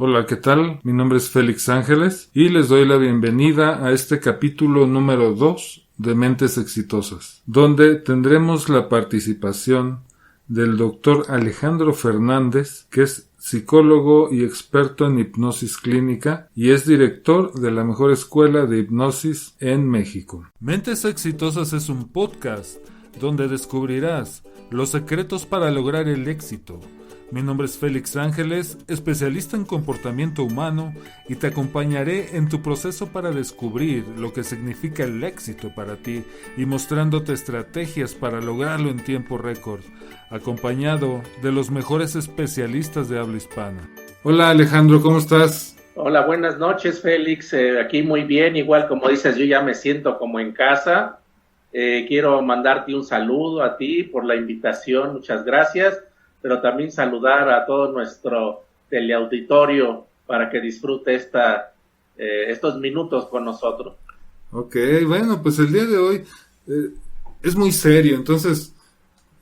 Hola, ¿qué tal? Mi nombre es Félix Ángeles y les doy la bienvenida a este capítulo número 2 de Mentes Exitosas, donde tendremos la participación del doctor Alejandro Fernández, que es psicólogo y experto en hipnosis clínica y es director de la mejor escuela de hipnosis en México. Mentes Exitosas es un podcast donde descubrirás los secretos para lograr el éxito. Mi nombre es Félix Ángeles, especialista en comportamiento humano, y te acompañaré en tu proceso para descubrir lo que significa el éxito para ti y mostrándote estrategias para lograrlo en tiempo récord, acompañado de los mejores especialistas de habla hispana. Hola Alejandro, ¿cómo estás? Hola, buenas noches Félix, aquí muy bien, igual como dices, yo ya me siento como en casa. Quiero mandarte un saludo a ti por la invitación, muchas gracias. Pero también saludar a todo nuestro teleauditorio para que disfrute estos minutos con nosotros. Ok, bueno, pues el día de hoy es muy serio, entonces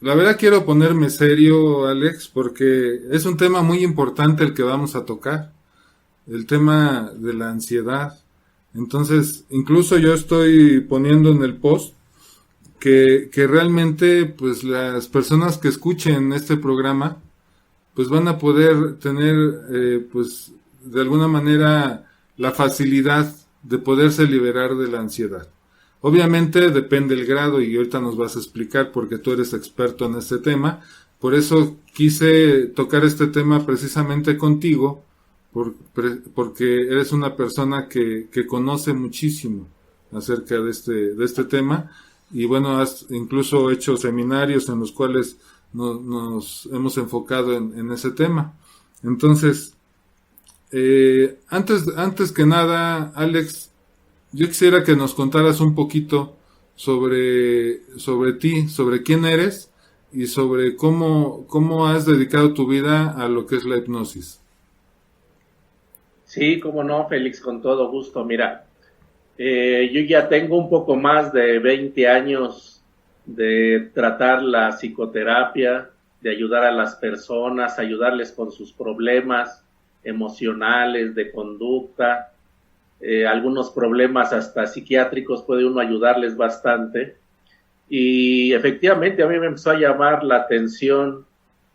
la verdad quiero ponerme serio, Alex, porque es un tema muy importante el que vamos a tocar, el tema de la ansiedad. Entonces, incluso yo estoy poniendo en el post que realmente pues las personas que escuchen este programa pues van a poder tener pues de alguna manera la facilidad de poderse liberar de la ansiedad. Obviamente depende el grado y ahorita nos vas a explicar porque tú eres experto en este tema, por eso quise tocar este tema precisamente contigo porque eres una persona que conoce muchísimo acerca de este tema. Y bueno, has incluso hecho seminarios en los cuales nos hemos enfocado en ese tema. Entonces, antes que nada, Alex, yo quisiera que nos contaras un poquito sobre ti, sobre quién eres y sobre cómo has dedicado tu vida a lo que es la hipnosis. Sí, cómo no, Félix, con todo gusto. Mira, yo ya tengo un poco más de 20 años de tratar la psicoterapia, de ayudar a las personas, ayudarles con sus problemas emocionales, de conducta, algunos problemas hasta psiquiátricos puede uno ayudarles bastante. Y efectivamente a mí me empezó a llamar la atención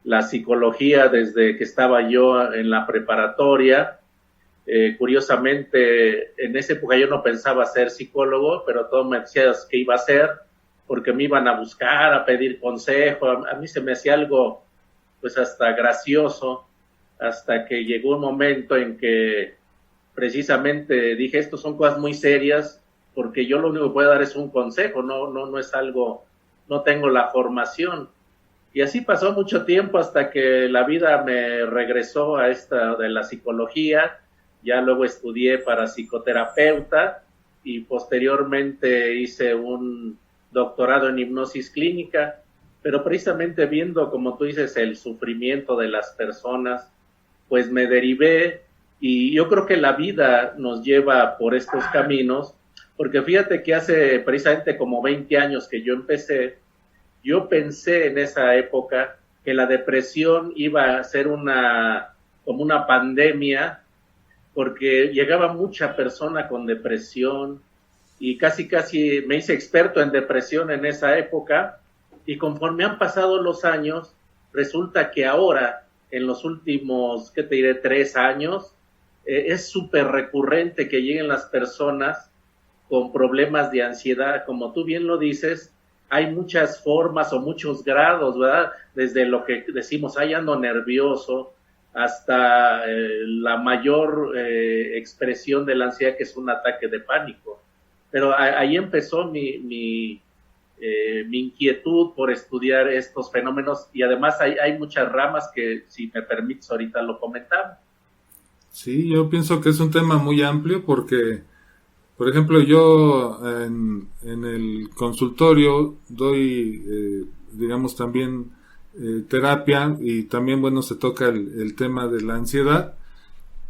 la psicología desde que estaba yo en la preparatoria. Curiosamente, en esa época yo no pensaba ser psicólogo, pero todo me decía que iba a ser, porque me iban a buscar, a pedir consejo. A mí se me hacía algo, pues hasta gracioso, hasta que llegó un momento en que precisamente dije, estos son cosas muy serias, porque yo lo único que puedo dar es un consejo, no es algo, no tengo la formación. Y así pasó mucho tiempo hasta que la vida me regresó a esta de la psicología. Ya luego estudié para psicoterapeuta y posteriormente hice un doctorado en hipnosis clínica, pero precisamente viendo, como tú dices, el sufrimiento de las personas, pues me derivé, y yo creo que la vida nos lleva por estos caminos, porque fíjate que hace precisamente como 20 años que yo pensé en esa época que la depresión iba a ser como una pandemia, porque llegaba mucha persona con depresión y casi me hice experto en depresión en esa época, y conforme han pasado los años, resulta que ahora, en los últimos, ¿qué te diré?, 3 años, es súper recurrente que lleguen las personas con problemas de ansiedad. Como tú bien lo dices, hay muchas formas o muchos grados, ¿verdad? Desde lo que decimos, ay, ando nervioso, hasta la mayor expresión de la ansiedad, que es un ataque de pánico. Pero ahí empezó mi inquietud por estudiar estos fenómenos, y además hay muchas ramas que, si me permites, ahorita lo comentamos. Sí, yo pienso que es un tema muy amplio porque, por ejemplo, yo en el consultorio doy, digamos, también terapia, y también, bueno, se toca el tema de la ansiedad,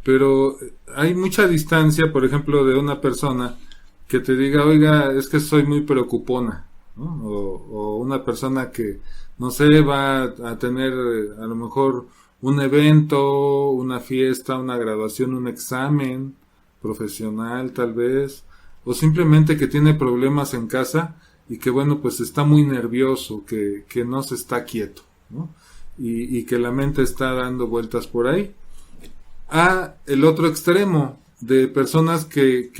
pero hay mucha distancia, por ejemplo, de una persona que te diga, oiga, es que soy muy preocupona, ¿no? O una persona que, no sé, va a tener a lo mejor un evento, una fiesta, una graduación, un examen profesional tal vez, o simplemente que tiene problemas en casa y que bueno, pues está muy nervioso, que no se está quieto, ¿no? Y que la mente está dando vueltas por ahí. A el otro extremo de personas que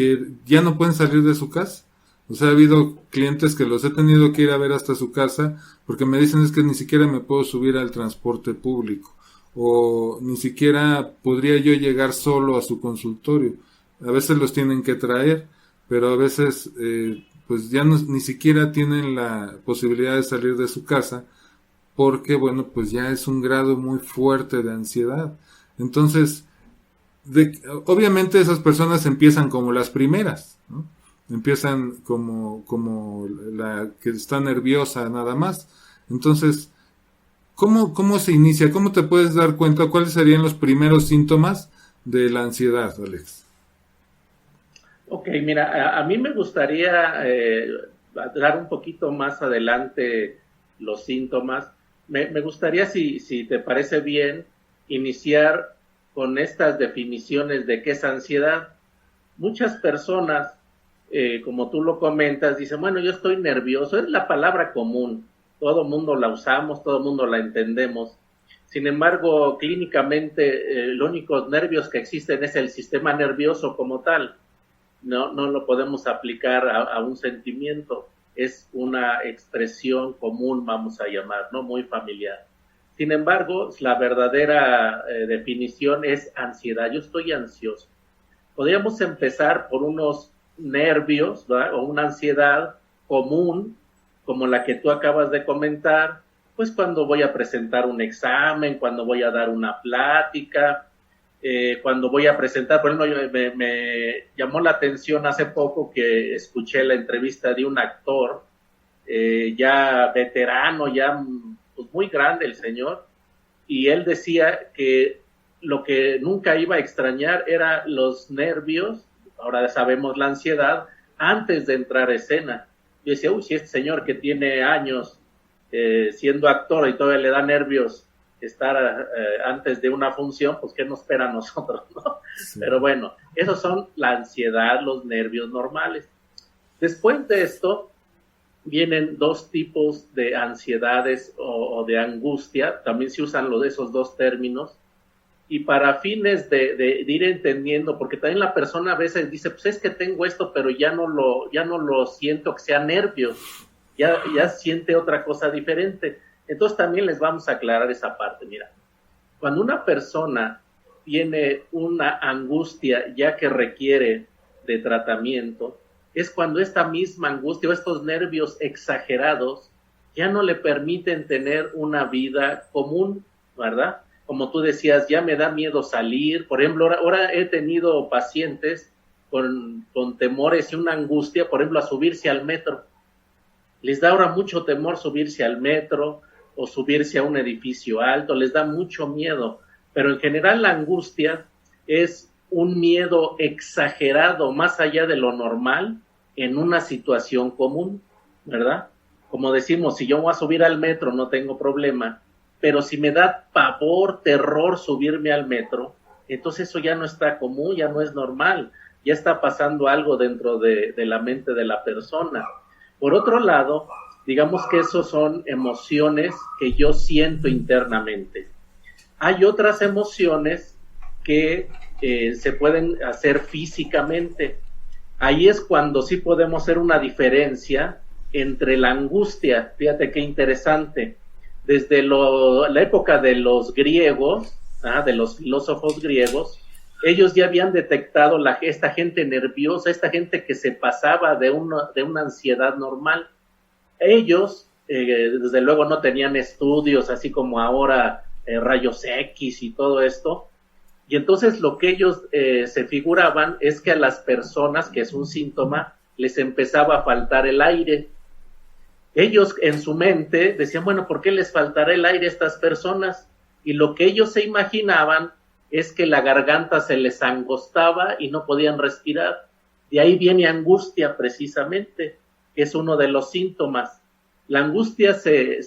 ya no pueden salir de su casa. O sea, ha habido clientes que los he tenido que ir a ver hasta su casa porque me dicen es que ni siquiera me puedo subir al transporte público o ni siquiera podría yo llegar solo a su consultorio. A veces los tienen que traer, pero a veces pues ya no, ni siquiera tienen la posibilidad de salir de su casa porque bueno, pues ya es un grado muy fuerte de ansiedad. Entonces, obviamente esas personas empiezan como las primeras, ¿no? Empiezan como la que está nerviosa nada más. Entonces, ¿cómo se inicia? ¿Cómo te puedes dar cuenta cuáles serían los primeros síntomas de la ansiedad, Alex? Ok, mira, a mí me gustaría dar un poquito más adelante los síntomas. Me gustaría, si te parece bien, iniciar con estas definiciones de qué es ansiedad. Muchas personas, como tú lo comentas, dicen, bueno, yo estoy nervioso, es la palabra común, todo mundo la usamos, todo mundo la entendemos. Sin embargo, clínicamente, los únicos nervios que existen es el sistema nervioso como tal. No lo podemos aplicar a un sentimiento, es una expresión común, vamos a llamar, ¿no? Muy familiar. Sin embargo, la verdadera definición es ansiedad. Yo estoy ansioso. Podríamos empezar por unos nervios, ¿verdad? O una ansiedad común, como la que tú acabas de comentar, pues cuando voy a presentar un examen, cuando voy a dar una plática, cuando voy a presentar, por ejemplo, me llamó la atención hace poco que escuché la entrevista de un actor, ya veterano, ya pues muy grande el señor, y él decía que lo que nunca iba a extrañar era los nervios, ahora sabemos la ansiedad, antes de entrar a escena. Yo decía, si este señor que tiene años siendo actor y todavía le da nervios estar antes de una función, pues ¿qué nos espera a nosotros, no? Sí. Pero bueno, esos son la ansiedad, los nervios normales. Después de esto, vienen dos tipos de ansiedades o de angustia, también se usan esos dos términos, y para fines de ir entendiendo, porque también la persona a veces dice, pues es que tengo esto, pero ya no lo siento que sea nervios, ya siente otra cosa diferente. Entonces también les vamos a aclarar esa parte. Mira, cuando una persona tiene una angustia ya que requiere de tratamiento, es cuando esta misma angustia o estos nervios exagerados ya no le permiten tener una vida común, ¿verdad? Como tú decías, ya me da miedo salir. Por ejemplo, ahora he tenido pacientes con temores y una angustia, por ejemplo, a subirse al metro. Les da ahora mucho temor subirse al metro o subirse a un edificio alto, les da mucho miedo. Pero en general la angustia es un miedo exagerado, más allá de lo normal, en una situación común, ¿verdad? Como decimos, si yo voy a subir al metro no tengo problema, pero si me da pavor, terror subirme al metro, entonces eso ya no está común, ya no es normal, ya está pasando algo dentro de la mente de la persona. Por otro lado, digamos que esos son emociones que yo siento internamente. Hay otras emociones que se pueden hacer físicamente. Ahí es cuando sí podemos hacer una diferencia entre la angustia. Fíjate qué interesante. Desde la época de los griegos, de los filósofos griegos, ellos ya habían detectado esta gente nerviosa, esta gente que se pasaba de una ansiedad normal. Ellos, desde luego, no tenían estudios así como ahora, rayos X y todo esto. Y entonces lo que ellos se figuraban es que a las personas, que es un síntoma, les empezaba a faltar el aire. Ellos en su mente decían, bueno, ¿por qué les faltará el aire a estas personas? Y lo que ellos se imaginaban es que la garganta se les angostaba y no podían respirar. De ahí viene angustia precisamente, que es uno de los síntomas. La angustia se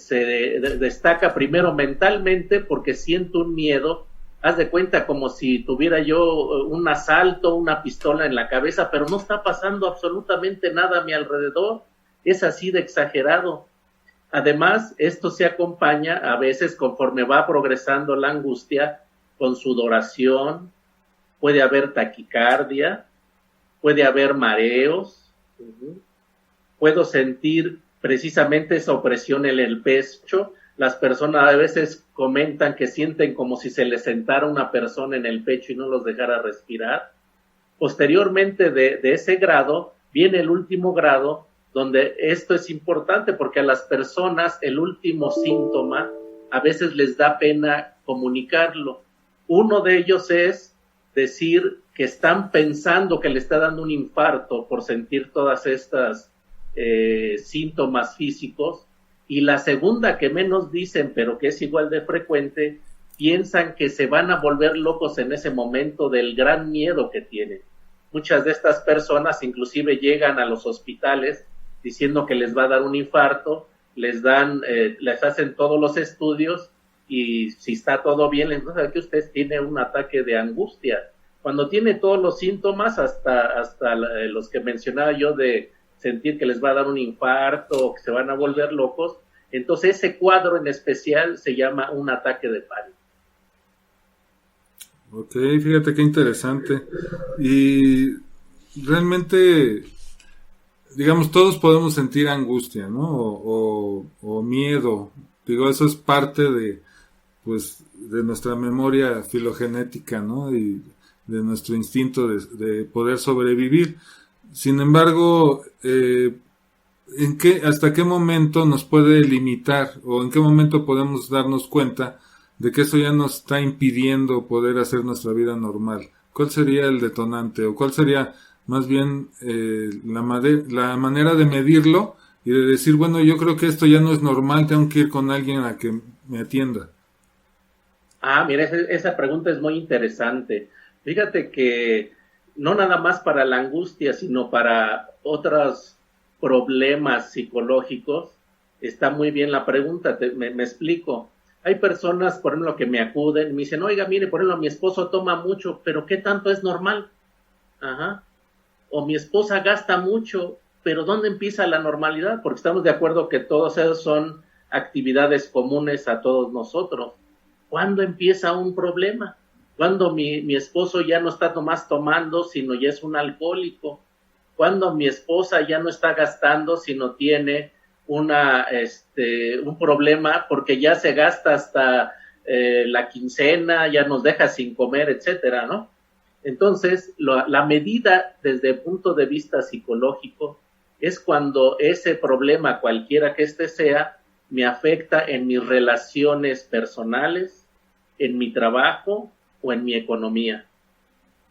destaca primero mentalmente porque siento un miedo. Haz de cuenta como si tuviera yo un asalto, una pistola en la cabeza, pero no está pasando absolutamente nada a mi alrededor. Es así de exagerado. Además, esto se acompaña a veces conforme va progresando la angustia con sudoración, puede haber taquicardia, puede haber mareos, puedo sentir precisamente esa opresión en el pecho. Las personas a veces comentan que sienten como si se les sentara una persona en el pecho y no los dejara respirar. Posteriormente de ese grado viene el último grado, donde esto es importante porque a las personas el último síntoma a veces les da pena comunicarlo. Uno de ellos es decir que están pensando que le está dando un infarto por sentir todas estas síntomas físicos, y la segunda que menos dicen, pero que es igual de frecuente, piensan que se van a volver locos en ese momento del gran miedo que tienen. Muchas de estas personas inclusive llegan a los hospitales diciendo que les va a dar un infarto, les hacen todos los estudios y si está todo bien, les dicen que usted tiene un ataque de angustia. Cuando tiene todos los síntomas, hasta los que mencionaba yo de sentir que les va a dar un infarto o que se van a volver locos, entonces ese cuadro en especial se llama un ataque de pánico. Ok, fíjate qué interesante. Y realmente, digamos, todos podemos sentir angustia, ¿no? O miedo. Digo, eso es parte de nuestra memoria filogenética, ¿no? Y de nuestro instinto de poder sobrevivir. Sin embargo, ¿hasta qué momento nos puede limitar o en qué momento podemos darnos cuenta de que eso ya nos está impidiendo poder hacer nuestra vida normal? ¿Cuál sería el detonante o cuál sería más bien la manera de medirlo y de decir, bueno, yo creo que esto ya no es normal, tengo que ir con alguien a que me atienda? Mira, esa pregunta es muy interesante. Fíjate que no nada más para la angustia, sino para otros problemas psicológicos, está muy bien la pregunta, me explico. Hay personas, por ejemplo, que me acuden y me dicen, oiga, mire, por ejemplo, mi esposo toma mucho, pero ¿qué tanto es normal? O mi esposa gasta mucho, pero ¿dónde empieza la normalidad? Porque estamos de acuerdo que todos esos son actividades comunes a todos nosotros. ¿Cuándo empieza un problema? Cuando mi esposo ya no está más tomando, sino ya es un alcohólico. Cuando mi esposa ya no está gastando, sino tiene un problema porque ya se gasta hasta la quincena, ya nos deja sin comer, etcétera, ¿no? Entonces, la medida desde el punto de vista psicológico es cuando ese problema, cualquiera que sea, me afecta en mis relaciones personales, en mi trabajo o en mi economía,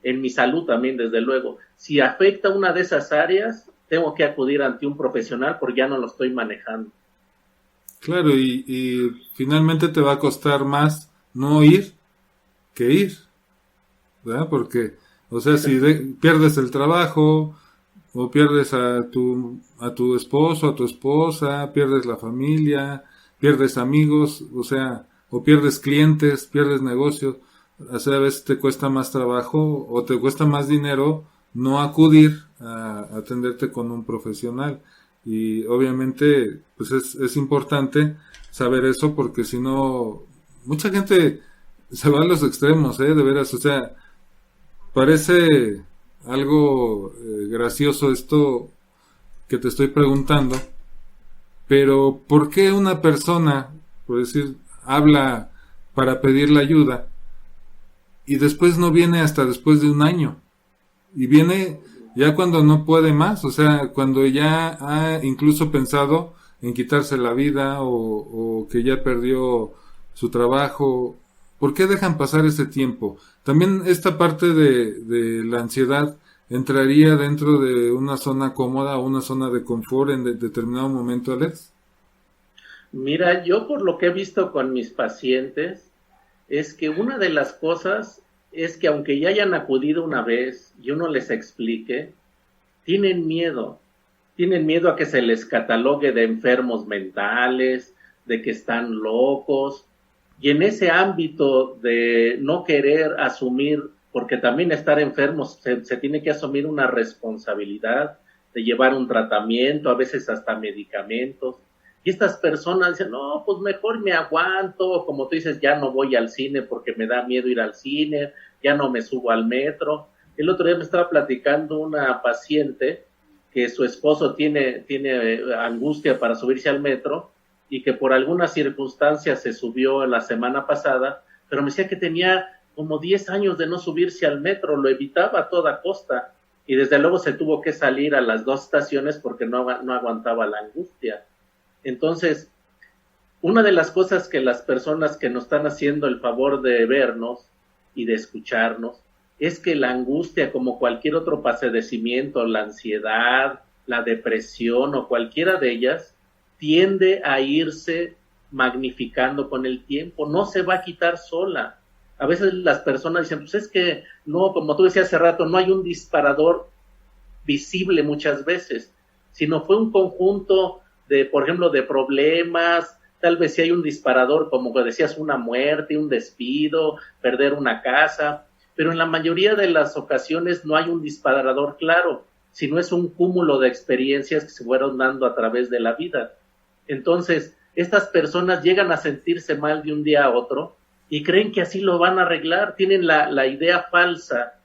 en mi salud también, desde luego. Si afecta una de esas áreas, tengo que acudir ante un profesional porque ya no lo estoy manejando. Claro, y finalmente te va a costar más no ir que ir, ¿verdad? Porque, o sea, si pierdes el trabajo o pierdes a tu esposo, a tu esposa, pierdes la familia, pierdes amigos, o sea, o pierdes clientes, pierdes negocios, o sea, a veces te cuesta más trabajo o te cuesta más dinero no acudir a atenderte con un profesional. Y obviamente, pues es importante saber eso porque si no, mucha gente se va a los extremos, de veras, o sea, parece algo gracioso esto que te estoy preguntando, pero ¿por qué una persona, por decir, habla para pedir la ayuda y después no viene hasta después de un año? Y viene ya cuando no puede más, o sea, cuando ya ha incluso pensado en quitarse la vida o que ya perdió su trabajo. ¿Por qué dejan pasar ese tiempo? También esta parte de la ansiedad entraría dentro de una zona cómoda o una zona de confort en determinado momento, Alex. Mira, yo por lo que he visto con mis pacientes, es que una de las cosas es que aunque ya hayan acudido una vez y uno les explique, tienen miedo. tienen miedo a que se les catalogue de enfermos mentales, de que están locos, y en ese ámbito de no querer asumir, porque también estar enfermos se tiene que asumir una responsabilidad de llevar un tratamiento, a veces hasta medicamentos, y estas personas dicen, no, pues mejor me aguanto, como tú dices, ya no voy al cine porque me da miedo ir al cine, ya no me subo al metro. El otro día me estaba platicando una paciente que su esposo tiene angustia para subirse al metro y que por alguna circunstancia se subió la semana pasada, pero me decía que tenía como 10 años de no subirse al metro, lo evitaba a toda costa y desde luego se tuvo que salir a las 2 estaciones porque no aguantaba la angustia. Entonces, una de las cosas que las personas que nos están haciendo el favor de vernos y de escucharnos es que la angustia, como cualquier otro padecimiento, la ansiedad, la depresión o cualquiera de ellas, tiende a irse magnificando con el tiempo, no se va a quitar sola. A veces las personas dicen, pues es que no, como tú decías hace rato, no hay un disparador visible muchas veces, sino fue un conjunto de, por ejemplo, de problemas, tal vez si hay un disparador, como decías, una muerte, un despido, perder una casa, pero en la mayoría de las ocasiones no hay un disparador claro, sino es un cúmulo de experiencias que se fueron dando a través de la vida. Entonces, estas personas llegan a sentirse mal de un día a otro y creen que así lo van a arreglar, tienen la idea falsa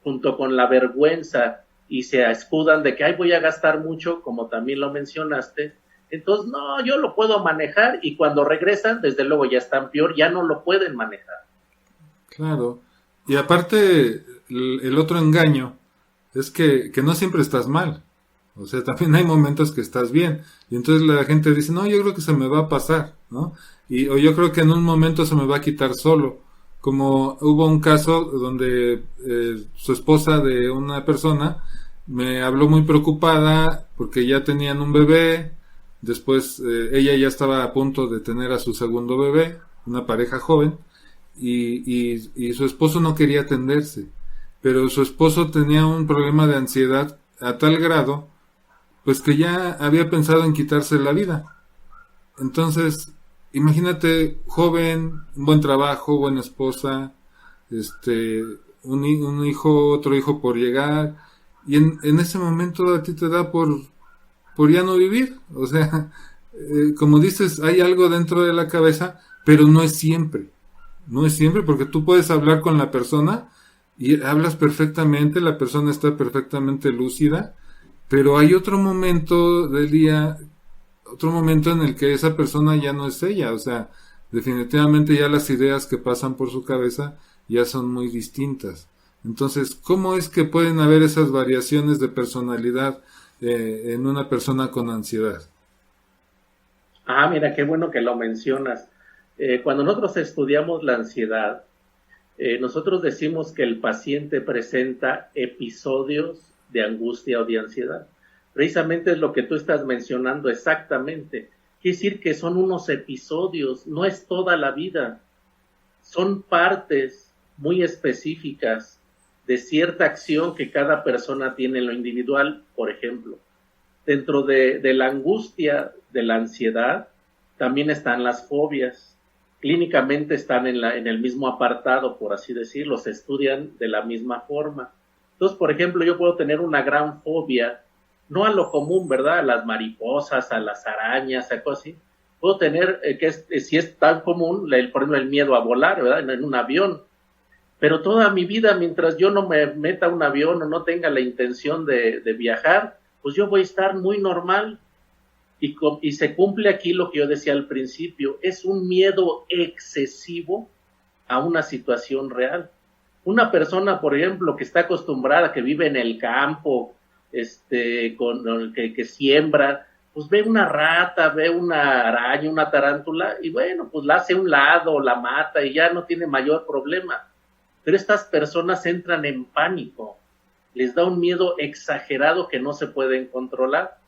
junto con la vergüenza y se escudan de que, ay, voy a gastar mucho, como también lo mencionaste. Entonces, no, yo lo puedo manejar y cuando regresan, desde luego ya están peor, ya no lo pueden manejar. Claro. Y aparte, el otro engaño es que no siempre estás mal. O sea, también hay momentos que estás bien. Y entonces la gente dice, no, yo creo que se me va a pasar, ¿no? O yo creo que en un momento se me va a quitar solo. Como hubo un caso donde su esposa de una persona me habló muy preocupada porque ya tenían un bebé. Después ella ya estaba a punto de tener a su segundo bebé, una pareja joven, y su esposo no quería atenderse, pero su esposo tenía un problema de ansiedad a tal grado, pues que ya había pensado en quitarse la vida. Entonces, imagínate, joven, un buen trabajo, buena esposa, un hijo, otro hijo por llegar, y en ese momento a ti te da por ya no vivir. O sea, como dices, hay algo dentro de la cabeza, pero no es siempre. No es siempre, porque tú puedes hablar con la persona y hablas perfectamente, la persona está perfectamente lúcida, pero hay otro momento del día, otro momento en el que esa persona ya no es ella. O sea, definitivamente ya las ideas que pasan por su cabeza ya son muy distintas. Entonces, ¿cómo es que pueden haber esas variaciones de personalidad en una persona con ansiedad? Ah, mira, qué bueno que lo mencionas. Cuando nosotros estudiamos la ansiedad, nosotros decimos que el paciente presenta episodios de angustia o de ansiedad. Precisamente es lo que tú estás mencionando exactamente. Quiere decir que son unos episodios, no es toda la vida. Son partes muy específicas de cierta acción que cada persona tiene en lo individual. Por ejemplo, dentro de la angustia, de la ansiedad, también están las fobias. Clínicamente están en el mismo apartado, por así decirlo, se estudian de la misma forma. Entonces, por ejemplo, yo puedo tener una gran fobia, no a lo común, ¿verdad? A las mariposas, a las arañas, a cosas así. Puedo tener, si es tan común, por ejemplo, el miedo a volar, ¿verdad? En un avión. Pero toda mi vida, mientras yo no me meta a un avión o no tenga la intención de viajar, pues yo voy a estar muy normal. Y se cumple aquí lo que yo decía al principio, es un miedo excesivo a una situación real. Una persona, por ejemplo, que está acostumbrada, que vive en el campo, que siembra, pues ve una rata, ve una araña, una tarántula, y bueno, pues la hace a un lado, la mata y ya no tiene mayor problema. Pero estas personas entran en pánico, les da un miedo exagerado que no se pueden controlar.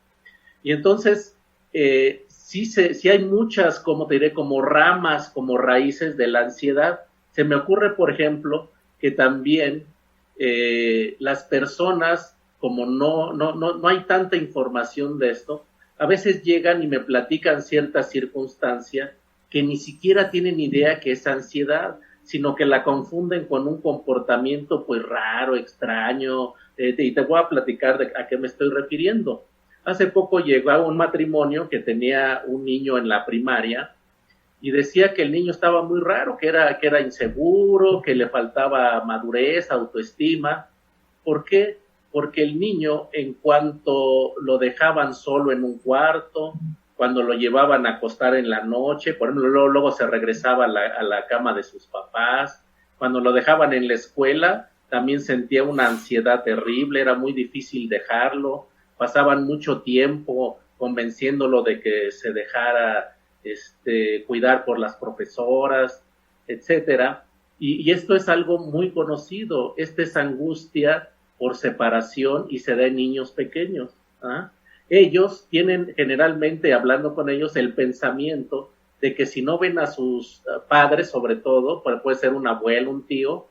Y entonces, sí hay muchas, como te diré, como ramas, como raíces de la ansiedad. Se me ocurre, por ejemplo, que también las personas como no hay tanta información de esto, a veces llegan y me platican cierta circunstancia que ni siquiera tienen idea que es ansiedad, sino que la confunden con un comportamiento pues raro, extraño, y te voy a platicar a qué me estoy refiriendo. Hace poco llegó a un matrimonio que tenía un niño en la primaria y decía que el niño estaba muy raro, que era inseguro, que le faltaba madurez, autoestima. ¿Por qué? Porque el niño, en cuanto lo dejaban solo en un cuarto, cuando lo llevaban a acostar en la noche, por ejemplo, luego se regresaba a la cama de sus papás, cuando lo dejaban en la escuela, también sentía una ansiedad terrible, era muy difícil dejarlo, pasaban mucho tiempo convenciéndolo de que se dejara cuidar por las profesoras, etcétera, y esto es algo muy conocido, esta es angustia por separación y se da en niños pequeños. Ellos tienen generalmente, hablando con ellos, el pensamiento de que si no ven a sus padres, sobre todo, puede ser un abuelo, un tío,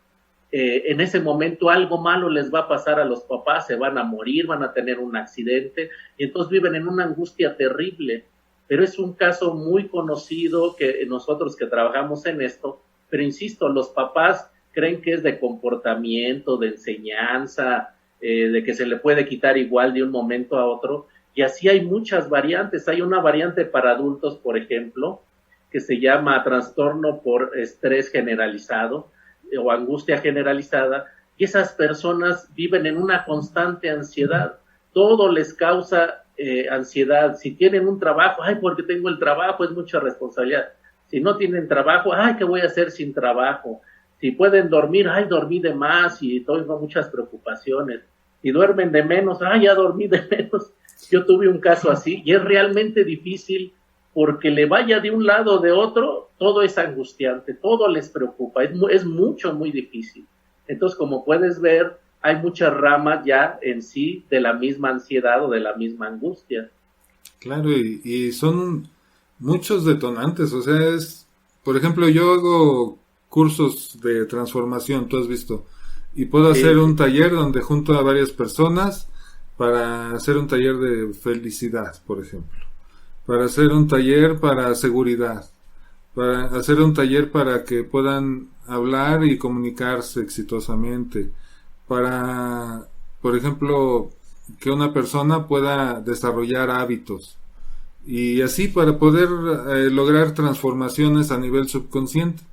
en ese momento algo malo les va a pasar a los papás, se van a morir, van a tener un accidente, y entonces viven en una angustia terrible. Pero es un caso muy conocido que nosotros que trabajamos en esto, pero insisto, los papás creen que es de comportamiento, de enseñanza, de que se le puede quitar igual de un momento a otro, y así hay muchas variantes. Hay una variante para adultos, por ejemplo, que se llama trastorno por estrés generalizado o angustia generalizada, y esas personas viven en una constante ansiedad. Todo les causa ansiedad. Si tienen un trabajo, ay, porque tengo el trabajo, es mucha responsabilidad. Si no tienen trabajo, ay, ¿qué voy a hacer sin trabajo? Si pueden dormir, ay, dormí de más, y tengo muchas preocupaciones. Si duermen de menos, ay, ya dormí de menos. Yo tuve un caso así, y es realmente difícil, porque le vaya de un lado o de otro, todo es angustiante, todo les preocupa, es mucho, muy difícil. Entonces, como puedes ver, hay muchas ramas ya en sí de la misma ansiedad o de la misma angustia. Claro, y son muchos detonantes, o sea, por ejemplo, yo hago cursos de transformación, tú has visto, y puedo hacer un taller donde junto a varias personas para hacer un taller de felicidad, por ejemplo, para hacer un taller para seguridad, para hacer un taller para que puedan hablar y comunicarse exitosamente, para, por ejemplo, que una persona pueda desarrollar hábitos, y así para poder lograr transformaciones a nivel subconsciente.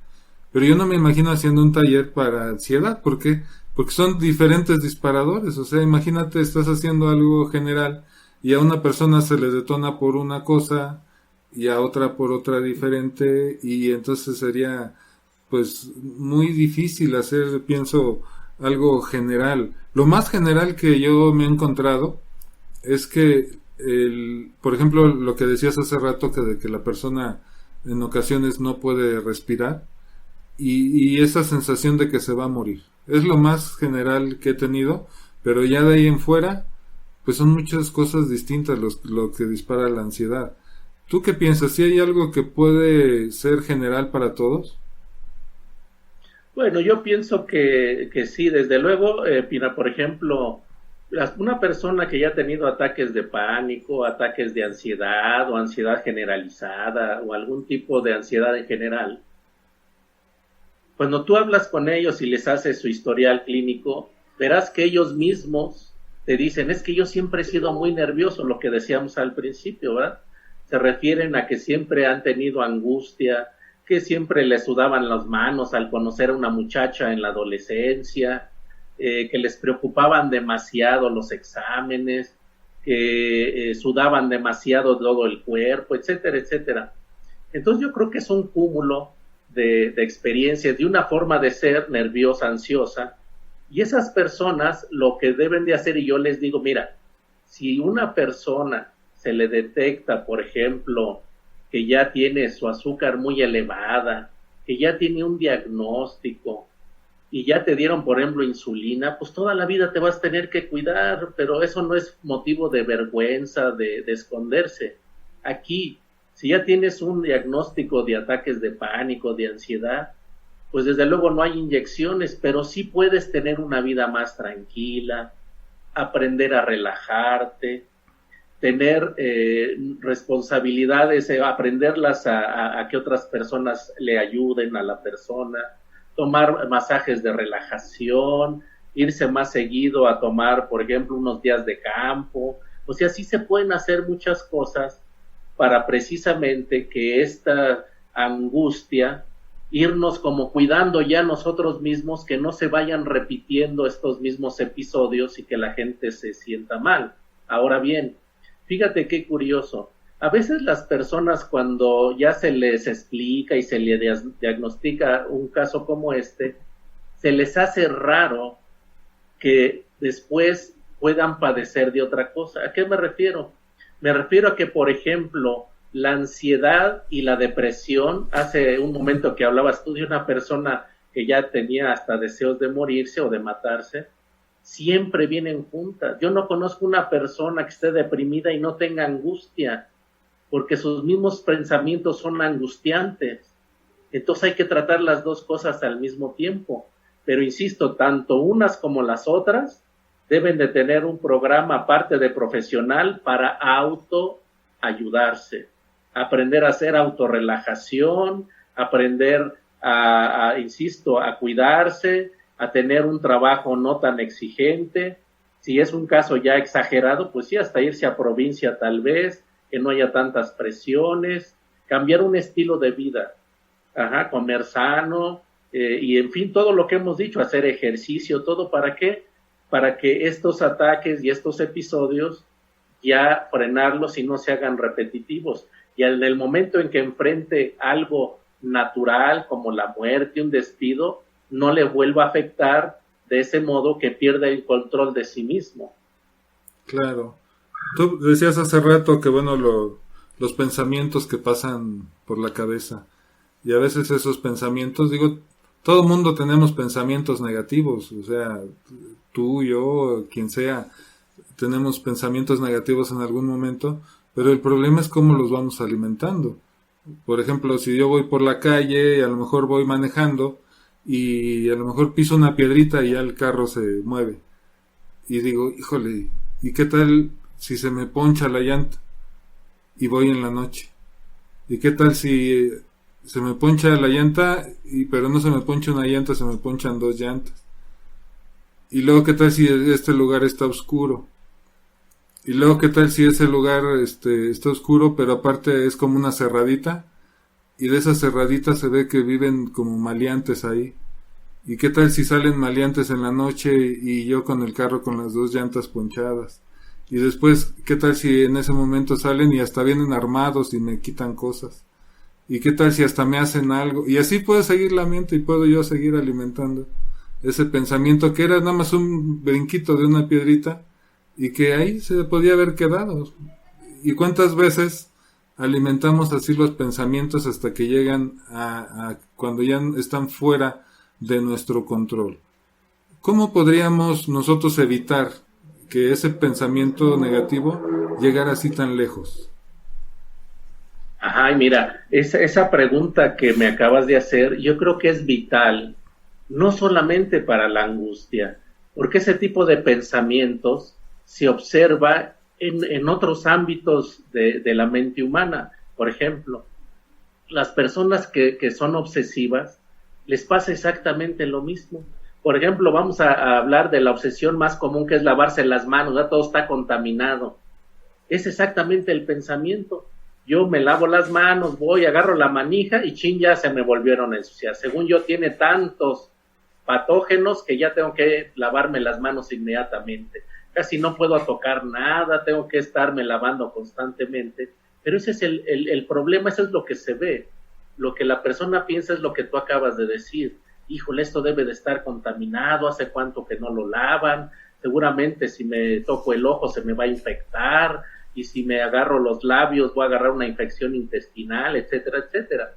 Pero yo no me imagino haciendo un taller para ansiedad. ¿Por qué? Porque son diferentes disparadores. O sea, imagínate, estás haciendo algo general y a una persona se le detona por una cosa y a otra por otra diferente, y entonces sería pues muy difícil hacer, pienso, algo general. Lo más general que yo me he encontrado es que por ejemplo, lo que decías hace rato, de que la persona en ocasiones no puede respirar, y esa sensación de que se va a morir. Es lo más general que he tenido, pero ya de ahí en fuera, pues son muchas cosas distintas lo que dispara la ansiedad. ¿Tú qué piensas? ¿Si hay algo que puede ser general para todos? Bueno, yo pienso que sí, desde luego, Pina, por ejemplo, una persona que ya ha tenido ataques de pánico, ataques de ansiedad o ansiedad generalizada o algún tipo de ansiedad en general, cuando tú hablas con ellos y les haces su historial clínico, verás que ellos mismos te dicen, es que yo siempre he sido muy nervioso, lo que decíamos al principio, ¿verdad? Se refieren a que siempre han tenido angustia, que siempre les sudaban las manos al conocer a una muchacha en la adolescencia, que les preocupaban demasiado los exámenes, que sudaban demasiado todo el cuerpo, etcétera, etcétera. Entonces yo creo que es un cúmulo de experiencias, de una forma de ser nerviosa, ansiosa, y esas personas lo que deben de hacer, y yo les digo, mira, si una persona se le detecta, por ejemplo, que ya tiene su azúcar muy elevada, que ya tiene un diagnóstico, y ya te dieron, por ejemplo, insulina, pues toda la vida te vas a tener que cuidar, pero eso no es motivo de vergüenza, de esconderse. Aquí, si ya tienes un diagnóstico de ataques de pánico, de ansiedad, pues desde luego no hay inyecciones, pero sí puedes tener una vida más tranquila. aprender a relajarte, tener responsabilidades, aprenderlas a que otras personas le ayuden a la persona, tomar masajes de relajación, irse más seguido a tomar, por ejemplo, unos días de campo. O sea, sí se pueden hacer muchas cosas para precisamente que esta angustia, irnos como cuidando ya nosotros mismos, que no se vayan repitiendo estos mismos episodios y que la gente se sienta mal. Ahora bien, fíjate qué curioso, a veces las personas cuando ya se les explica y se les diagnostica un caso como este, se les hace raro que después puedan padecer de otra cosa. ¿A qué me refiero? Me refiero a que, por ejemplo, la ansiedad y la depresión, hace un momento que hablabas tú de una persona que ya tenía hasta deseos de morirse o de matarse, siempre vienen juntas. Yo no conozco una persona que esté deprimida y no tenga angustia, porque sus mismos pensamientos son angustiantes. Entonces hay que tratar las dos cosas al mismo tiempo. Pero insisto, tanto unas como las otras deben de tener un programa aparte de profesional para autoayudarse, aprender a hacer autorrelajación, aprender insisto, a cuidarse, a tener un trabajo no tan exigente. Si es un caso ya exagerado, pues sí, hasta irse a provincia tal vez, que no haya tantas presiones, cambiar un estilo de vida, comer sano, y en fin, todo lo que hemos dicho, hacer ejercicio, todo. ¿Para qué? Para que estos ataques y estos episodios ya frenarlos y no se hagan repetitivos. Y en el momento en que enfrente algo natural como la muerte, un despido, no le vuelva a afectar de ese modo que pierda el control de sí mismo. Claro. Tú decías hace rato que, bueno, los pensamientos que pasan por la cabeza, y a veces esos pensamientos, digo, todo mundo tenemos pensamientos negativos, o sea, tú, yo, quien sea, tenemos pensamientos negativos en algún momento, pero el problema es cómo los vamos alimentando. Por ejemplo, si yo voy por la calle y a lo mejor voy manejando y a lo mejor piso una piedrita y ya el carro se mueve, y digo, híjole, ¿y qué tal si se me poncha la llanta y voy en la noche? ¿Y qué tal si se me poncha la llanta, pero no se me poncha una llanta, se me ponchan dos llantas? Y luego, ¿qué tal si este lugar está oscuro? Y luego, ¿qué tal si ese lugar está oscuro, pero aparte es como una cerradita? Y de esa cerradita se ve que viven como maleantes ahí. ¿Y qué tal si salen maleantes en la noche y yo con el carro con las dos llantas ponchadas? Y después, ¿qué tal si en ese momento salen y hasta vienen armados y me quitan cosas? ¿Y qué tal si hasta me hacen algo? Y así puedo seguir la mente y puedo yo seguir alimentando ese pensamiento que era nada más un brinquito de una piedrita y que ahí se podía haber quedado. ¿Y cuántas veces alimentamos así los pensamientos hasta que llegan a cuando ya están fuera de nuestro control? ¿Cómo podríamos nosotros evitar que ese pensamiento negativo llegara así tan lejos? Y mira, esa pregunta que me acabas de hacer, yo creo que es vital, no solamente para la angustia, porque ese tipo de pensamientos se observa en otros ámbitos de la mente humana. Por ejemplo, las personas que son obsesivas, les pasa exactamente lo mismo. Por ejemplo, vamos a hablar de la obsesión más común, que es lavarse las manos, ya todo está contaminado. Es exactamente el pensamiento. Yo me lavo las manos, voy, agarro la manija y ya se me volvieron a ensuciar. Según yo, tiene tantos patógenos que ya tengo que lavarme las manos inmediatamente. Casi no puedo tocar nada, tengo que estarme lavando constantemente. Pero ese es el problema, eso es lo que se ve. Lo que la persona piensa es lo que tú acabas de decir. Híjole, esto debe de estar contaminado, hace cuánto que no lo lavan, seguramente si me toco el ojo se me va a infectar, y si me agarro los labios voy a agarrar una infección intestinal, etcétera, etcétera.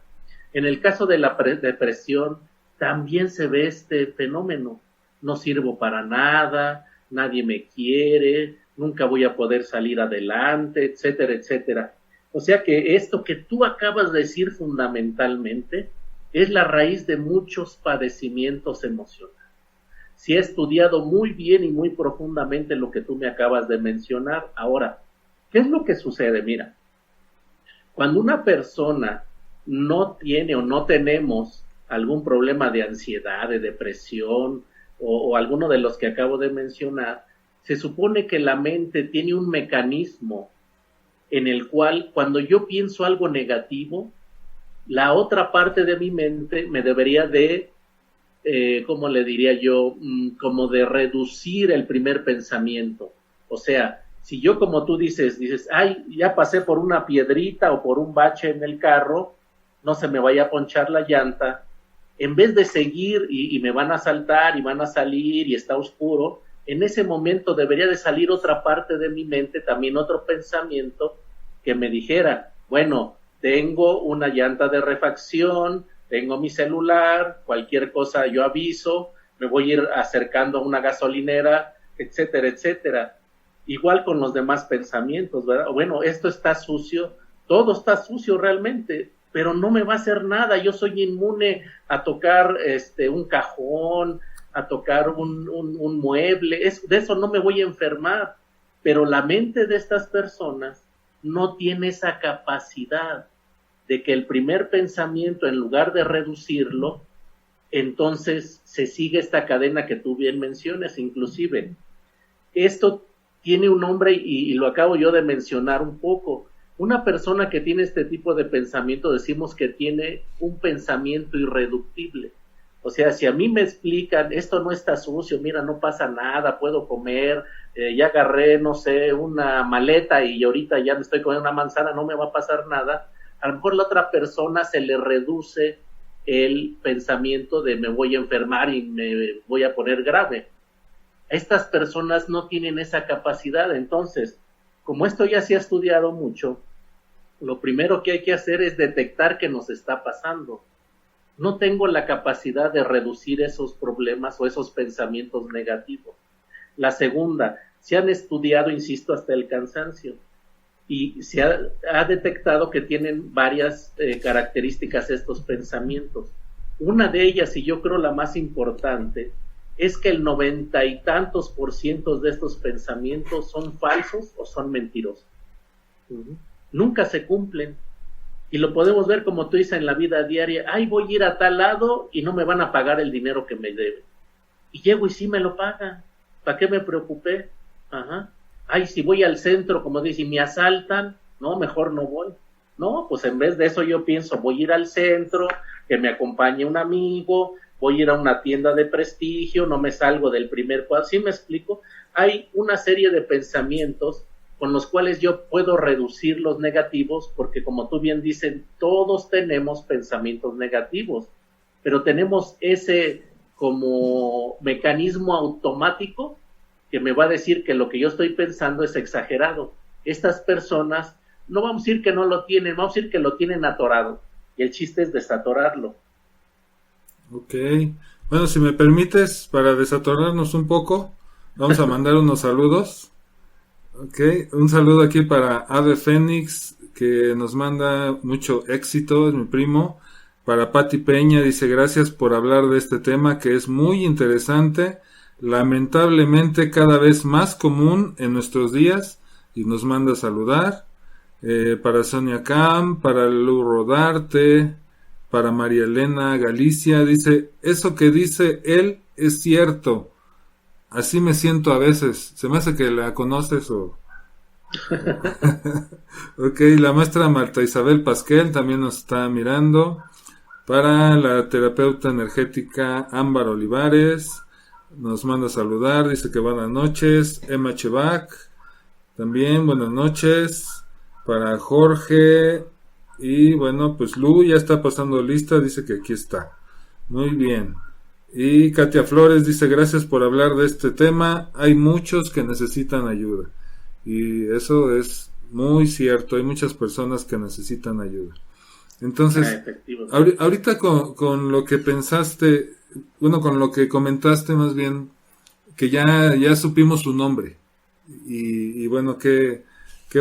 En el caso de la depresión también se ve este fenómeno. No sirvo para nada, nadie me quiere, nunca voy a poder salir adelante, etcétera, etcétera. O sea que esto que tú acabas de decir fundamentalmente es la raíz de muchos padecimientos emocionales. sí he estudiado muy bien y muy profundamente lo que tú me acabas de mencionar. Ahora, ¿qué es lo que sucede? Mira, cuando una persona no tiene o no tenemos algún problema de ansiedad, de depresión o alguno de los que acabo de mencionar, se supone que la mente tiene un mecanismo en el cual cuando yo pienso algo negativo, la otra parte de mi mente me debería de, ¿cómo le diría yo? Como de reducir el primer pensamiento. O sea, si yo, como tú dices, ay, ya pasé por una piedrita o por un bache en el carro, no se me vaya a ponchar la llanta, en vez de seguir y me van a asaltar y van a salir y está oscuro, en ese momento debería de salir otra parte de mi mente, también otro pensamiento que me dijera, bueno, tengo una llanta de refacción, tengo mi celular, cualquier cosa yo aviso, me voy a ir acercando a una gasolinera, etcétera, etcétera. Igual con los demás pensamientos, ¿verdad? Bueno, esto está sucio, todo está sucio realmente, pero no me va a hacer nada, yo soy inmune a tocar un cajón, a tocar un mueble, de eso no me voy a enfermar, pero la mente de estas personas no tiene esa capacidad de que el primer pensamiento, en lugar de reducirlo, entonces se sigue esta cadena que tú bien mencionas. Inclusive esto tiene un nombre y lo acabo yo de mencionar un poco. Una persona que tiene este tipo de pensamiento, decimos que tiene un pensamiento irreductible. O sea, si a mí me explican, esto no está sucio, mira, no pasa nada, puedo comer, ya agarré, no sé, una maleta y ahorita ya me estoy comiendo una manzana, no me va a pasar nada, a lo mejor la otra persona se le reduce el pensamiento de me voy a enfermar y me voy a poner grave. Estas personas no tienen esa capacidad. Entonces, como esto ya se ha estudiado mucho, lo primero que hay que hacer es detectar qué nos está pasando. No tengo la capacidad de reducir esos problemas o esos pensamientos negativos. La segunda, se han estudiado, insisto, hasta el cansancio, y se ha detectado que tienen varias características estos pensamientos. Una de ellas, y yo creo la más importante, es que el 90 y tantos % de estos pensamientos son falsos o son mentirosos. Nunca se cumplen. Y lo podemos ver, como tú dices, en la vida diaria. Ay, voy a ir a tal lado y no me van a pagar el dinero que me deben. Y llego y sí me lo pagan. ¿Para qué me preocupé? Ay, si voy al centro, como dicen, y me asaltan, no, mejor no voy. No, pues en vez de eso yo pienso, voy a ir al centro, que me acompañe un amigo, voy a ir a una tienda de prestigio, no me salgo del primer cuadro. ¿Sí me explico? Hay una serie de pensamientos con los cuales yo puedo reducir los negativos, porque como tú bien dices, todos tenemos pensamientos negativos, pero tenemos ese como mecanismo automático que me va a decir que lo que yo estoy pensando es exagerado. Estas personas, no vamos a decir que no lo tienen, vamos a decir que lo tienen atorado, y el chiste es desatorarlo. Ok, bueno, si me permites, para desatorarnos un poco, vamos a mandar unos saludos. Ok, un saludo aquí para Ave Fénix, que nos manda mucho éxito, es mi primo. Para Pati Peña, dice gracias por hablar de este tema que es muy interesante, lamentablemente cada vez más común en nuestros días, y nos manda a saludar. Para Sonia Cam, para Lu Rodarte, para María Elena Galicia, dice, eso que dice él es cierto. Así me siento a veces. Se me hace que la conoces o... Ok, la maestra Marta Isabel Pasquel también nos está mirando. Para la terapeuta energética Ámbar Olivares, nos manda a saludar, dice que buenas noches. Emma Chevac, también buenas noches. Para Jorge, y bueno, pues Lu ya está pasando lista, dice que aquí está. Muy bien. Y Katia Flores dice gracias por hablar de este tema, hay muchos que necesitan ayuda, y eso es muy cierto, hay muchas personas que necesitan ayuda. Entonces, ahorita con lo que pensaste, bueno, con lo que comentaste más bien, que ya supimos su nombre, y bueno, qué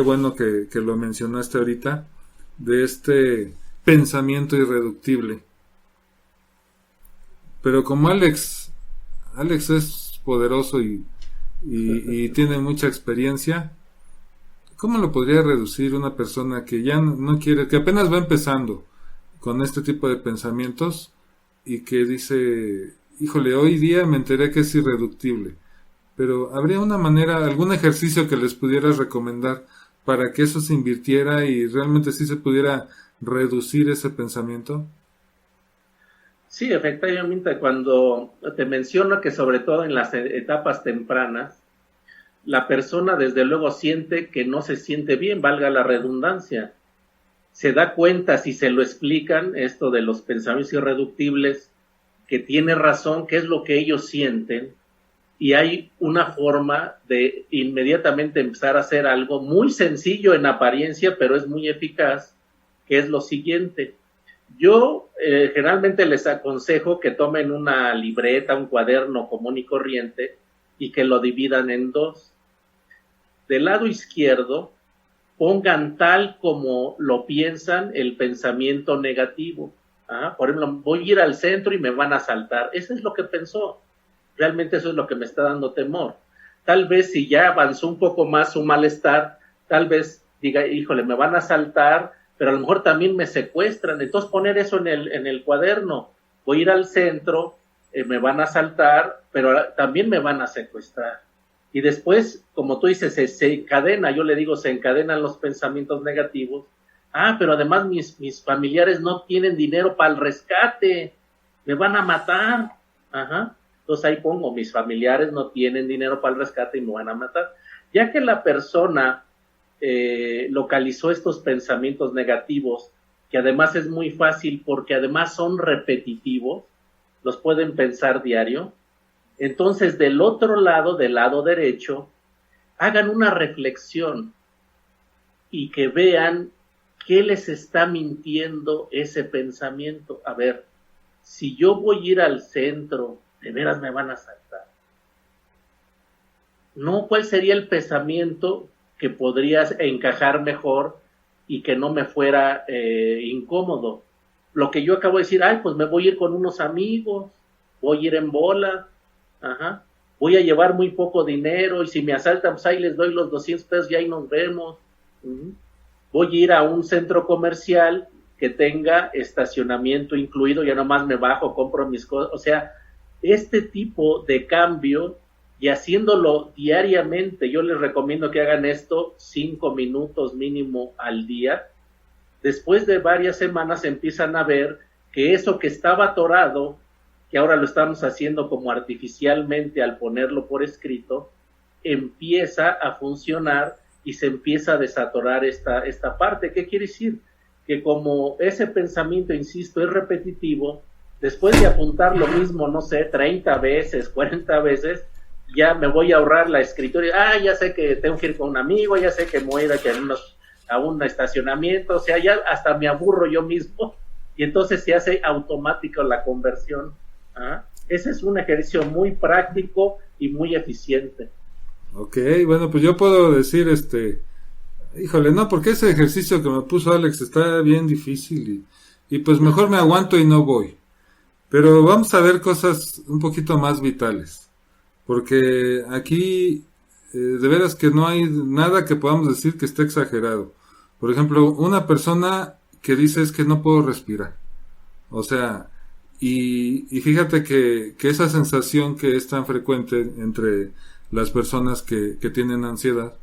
bueno que lo mencionaste ahorita, de este pensamiento irreductible. Pero como Alex Alex es poderoso y tiene mucha experiencia. ¿Cómo lo podría reducir una persona que ya no quiere, que apenas va empezando con este tipo de pensamientos y que dice, híjole, hoy día me enteré que es irreductible, pero habría una manera, algún ejercicio que les pudieras recomendar para que eso se invirtiera y realmente sí se pudiera reducir ese pensamiento? Sí, efectivamente, cuando te menciono que sobre todo en las etapas tempranas, la persona desde luego siente que no se siente bien, valga la redundancia. Se da cuenta si se lo explican, esto de los pensamientos irreductibles, que tiene razón, que es lo que ellos sienten, y hay una forma de inmediatamente empezar a hacer algo muy sencillo en apariencia, pero es muy eficaz, que es lo siguiente. Yo generalmente les aconsejo que tomen una libreta, un cuaderno común y corriente y que lo dividan en dos. Del lado izquierdo, pongan tal como lo piensan el pensamiento negativo. Por ejemplo, voy a ir al centro y me van a asaltar. Eso es lo que pensó. Realmente eso es lo que me está dando temor. Tal vez si ya avanzó un poco más su malestar, tal vez diga, híjole, me van a asaltar, pero a lo mejor también me secuestran. Entonces poner eso en el cuaderno. Voy a ir al centro, me van a asaltar, pero también me van a secuestrar. Y después, como tú dices, se encadena, yo le digo, se encadenan los pensamientos negativos. Pero además mis familiares no tienen dinero para el rescate, me van a matar. Entonces ahí pongo, mis familiares no tienen dinero para el rescate y me van a matar. Ya que la persona localizó estos pensamientos negativos, que además es muy fácil porque además son repetitivos, los pueden pensar diario. Entonces, del otro lado, del lado derecho, hagan una reflexión y que vean qué les está mintiendo ese pensamiento. A ver, si yo voy a ir al centro, de veras me van a asaltar. No, ¿cuál sería el pensamiento que podría encajar mejor y que no me fuera incómodo? Lo que yo acabo de decir, pues me voy a ir con unos amigos, voy a ir en bola, voy a llevar muy poco dinero y si me asaltan, pues ahí les doy los 200 pesos y ahí nos vemos. Voy a ir a un centro comercial que tenga estacionamiento incluido, ya nomás me bajo, compro mis cosas. O sea, este tipo de cambio y haciéndolo diariamente, yo les recomiendo que hagan esto 5 minutos mínimo al día. Después de varias semanas empiezan a ver que eso que estaba atorado, que ahora lo estamos haciendo como artificialmente al ponerlo por escrito, empieza a funcionar y se empieza a desatorar esta parte. ¿Qué quiere decir? Que como ese pensamiento, insisto, es repetitivo, después de apuntar lo mismo, no sé, 30 veces, 40 veces, ya me voy a ahorrar la escritura. Ya sé que tengo que ir con un amigo, ya sé que me voy a ir a un estacionamiento, o sea, ya hasta me aburro yo mismo y entonces se hace automático la conversión. Ese es un ejercicio muy práctico y muy eficiente. Ok, bueno, pues yo puedo decir, híjole, no, porque ese ejercicio que me puso Alex está bien difícil y pues mejor me aguanto y no voy. Pero vamos a ver cosas un poquito más vitales, porque aquí de veras que no hay nada que podamos decir que esté exagerado. Por ejemplo, una persona que dice es que no puedo respirar. O sea, y fíjate que esa sensación que es tan frecuente entre las personas que tienen ansiedad,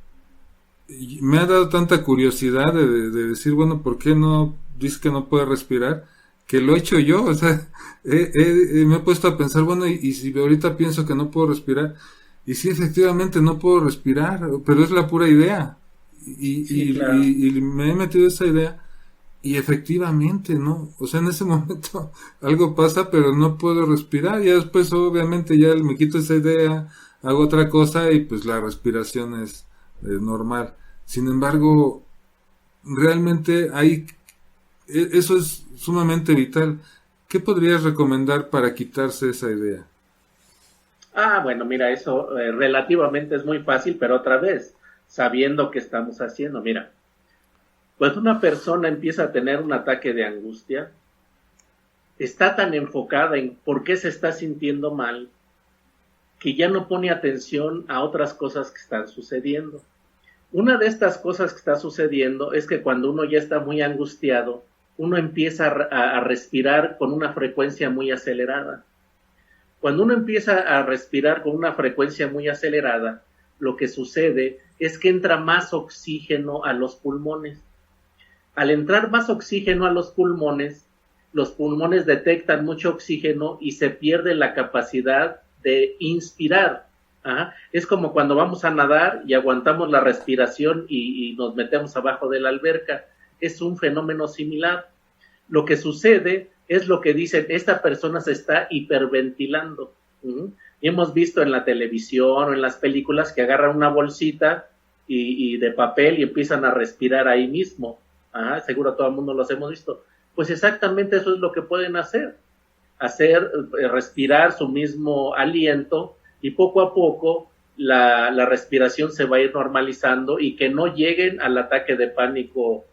me ha dado tanta curiosidad de decir, bueno, ¿por qué no dice que no puede respirar? Que lo he hecho yo, o sea, me he puesto a pensar, bueno, y si ahorita pienso que no puedo respirar, y sí, efectivamente no puedo respirar, pero es la pura idea, Sí, claro. y me he metido esa idea, y efectivamente, ¿no? O sea, en ese momento algo pasa, pero no puedo respirar, y después obviamente ya me quito esa idea, hago otra cosa, y pues la respiración es normal. Sin embargo, realmente eso es sumamente vital. ¿Qué podrías recomendar para quitarse esa idea? Bueno, mira, eso relativamente es muy fácil, pero otra vez, sabiendo qué estamos haciendo. Mira, pues una persona empieza a tener un ataque de angustia, está tan enfocada en por qué se está sintiendo mal, que ya no pone atención a otras cosas que están sucediendo. Una de estas cosas que está sucediendo es que cuando uno ya está muy angustiado, uno empieza a respirar con una frecuencia muy acelerada. Cuando uno empieza a respirar con una frecuencia muy acelerada, lo que sucede es que entra más oxígeno a los pulmones. Al entrar más oxígeno a los pulmones detectan mucho oxígeno y se pierde la capacidad de inspirar. Es como cuando vamos a nadar y aguantamos la respiración y nos metemos abajo de la alberca. Es un fenómeno similar. Lo que sucede es lo que dicen, esta persona se está hiperventilando. Y hemos visto en la televisión o en las películas que agarran una bolsita y de papel y empiezan a respirar ahí mismo. Seguro todo el mundo los hemos visto. Pues exactamente eso es lo que pueden hacer respirar su mismo aliento, y poco a poco la respiración se va a ir normalizando y que no lleguen al ataque de pánico,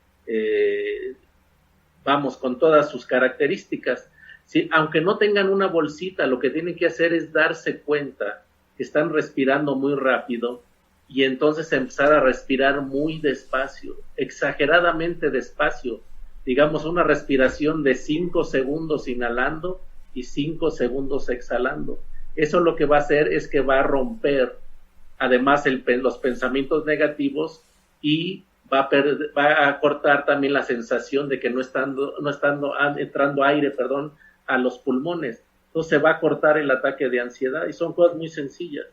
con todas sus características. ¿Sí? Aunque no tengan una bolsita, lo que tienen que hacer es darse cuenta que están respirando muy rápido y entonces empezar a respirar muy despacio, exageradamente despacio. Digamos, una respiración de 5 segundos inhalando y 5 segundos exhalando. Eso lo que va a hacer es que va a romper, además, los pensamientos negativos, y va a cortar también la sensación de que no entrando aire, a los pulmones. Entonces se va a cortar el ataque de ansiedad, y son cosas muy sencillas.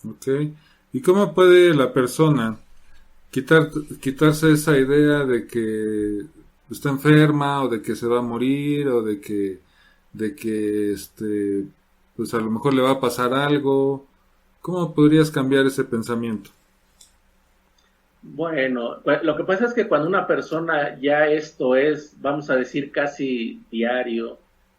Ok. ¿Y cómo puede la persona quitarse esa idea de que está enferma o de que se va a morir o de que pues a lo mejor le va a pasar algo? ¿Cómo podrías cambiar ese pensamiento? Bueno, pues lo que pasa es que cuando una persona ya esto es, vamos a decir, casi diario,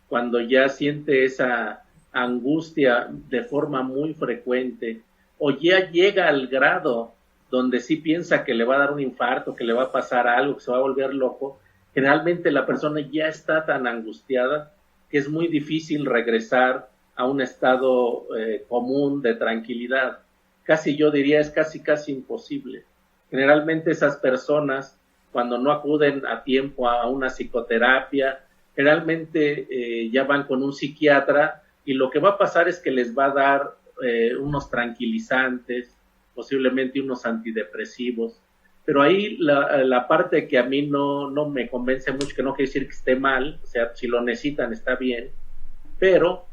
cuando ya siente esa angustia de forma muy frecuente, o ya llega al grado donde sí piensa que le va a dar un infarto, que le va a pasar algo, que se va a volver loco, generalmente la persona ya está tan angustiada que es muy difícil regresar a un estado común de tranquilidad. Casi yo diría es casi imposible. Generalmente esas personas, cuando no acuden a tiempo a una psicoterapia, generalmente ya van con un psiquiatra, y lo que va a pasar es que les va a dar unos tranquilizantes, posiblemente unos antidepresivos. Pero ahí la parte que a mí no me convence mucho, que no quiere decir que esté mal, o sea, si lo necesitan está bien, pero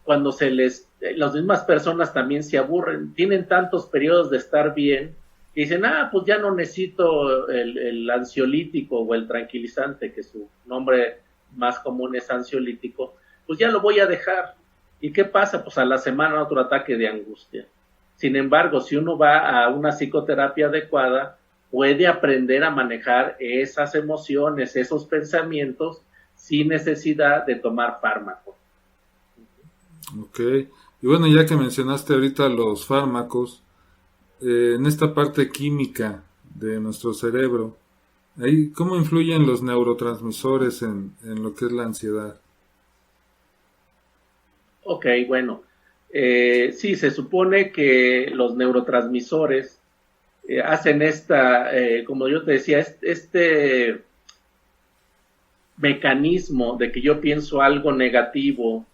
cuando las mismas personas también se aburren, tienen tantos periodos de estar bien, y dicen, pues ya no necesito el ansiolítico o el tranquilizante, que su nombre más común es ansiolítico, pues ya lo voy a dejar. ¿Y qué pasa? Pues a la semana otro ataque de angustia. Sin embargo, si uno va a una psicoterapia adecuada, puede aprender a manejar esas emociones, esos pensamientos, sin necesidad de tomar fármacos. Ok. Y bueno, ya que mencionaste ahorita los fármacos, en esta parte química de nuestro cerebro, ¿cómo influyen los neurotransmisores en lo que es la ansiedad? Ok, bueno. Sí, se supone que los neurotransmisores hacen como yo te decía, este mecanismo de que yo pienso algo negativo,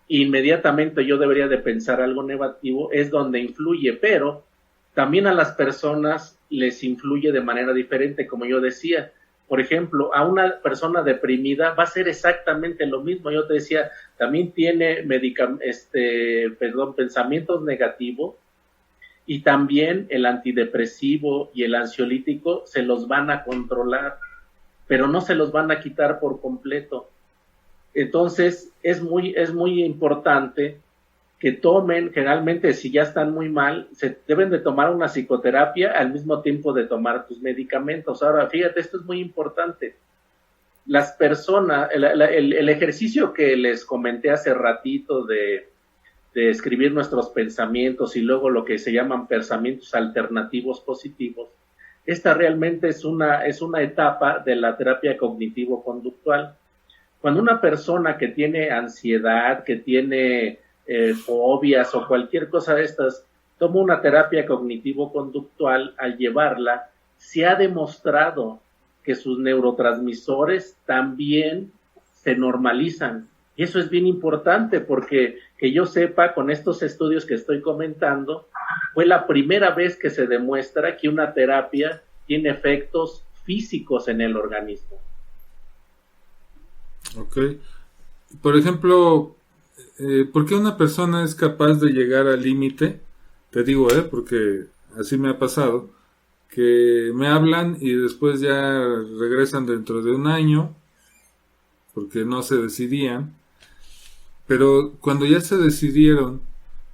inmediatamente yo debería de pensar algo negativo, es donde influye, pero también a las personas les influye de manera diferente, como yo decía. Por ejemplo, a una persona deprimida va a ser exactamente lo mismo. Yo te decía, también tiene pensamientos negativos, y también el antidepresivo y el ansiolítico se los van a controlar, pero no se los van a quitar por completo. Entonces, es muy importante que tomen, generalmente si ya están muy mal, se deben de tomar una psicoterapia al mismo tiempo de tomar tus medicamentos. Ahora, fíjate, esto es muy importante. Las personas, el ejercicio que les comenté hace ratito de escribir nuestros pensamientos y luego lo que se llaman pensamientos alternativos positivos, esta realmente es una etapa de la terapia cognitivo-conductual. Cuando una persona que tiene ansiedad, que tiene fobias o cualquier cosa de estas, toma una terapia cognitivo-conductual, al llevarla, se ha demostrado que sus neurotransmisores también se normalizan. Y eso es bien importante porque, que yo sepa, con estos estudios que estoy comentando, fue la primera vez que se demuestra que una terapia tiene efectos físicos en el organismo. Ok. Por ejemplo, ¿por qué una persona es capaz de llegar al límite? Te digo, porque así me ha pasado, que me hablan y después ya regresan dentro de un año, porque no se decidían. Pero cuando ya se decidieron,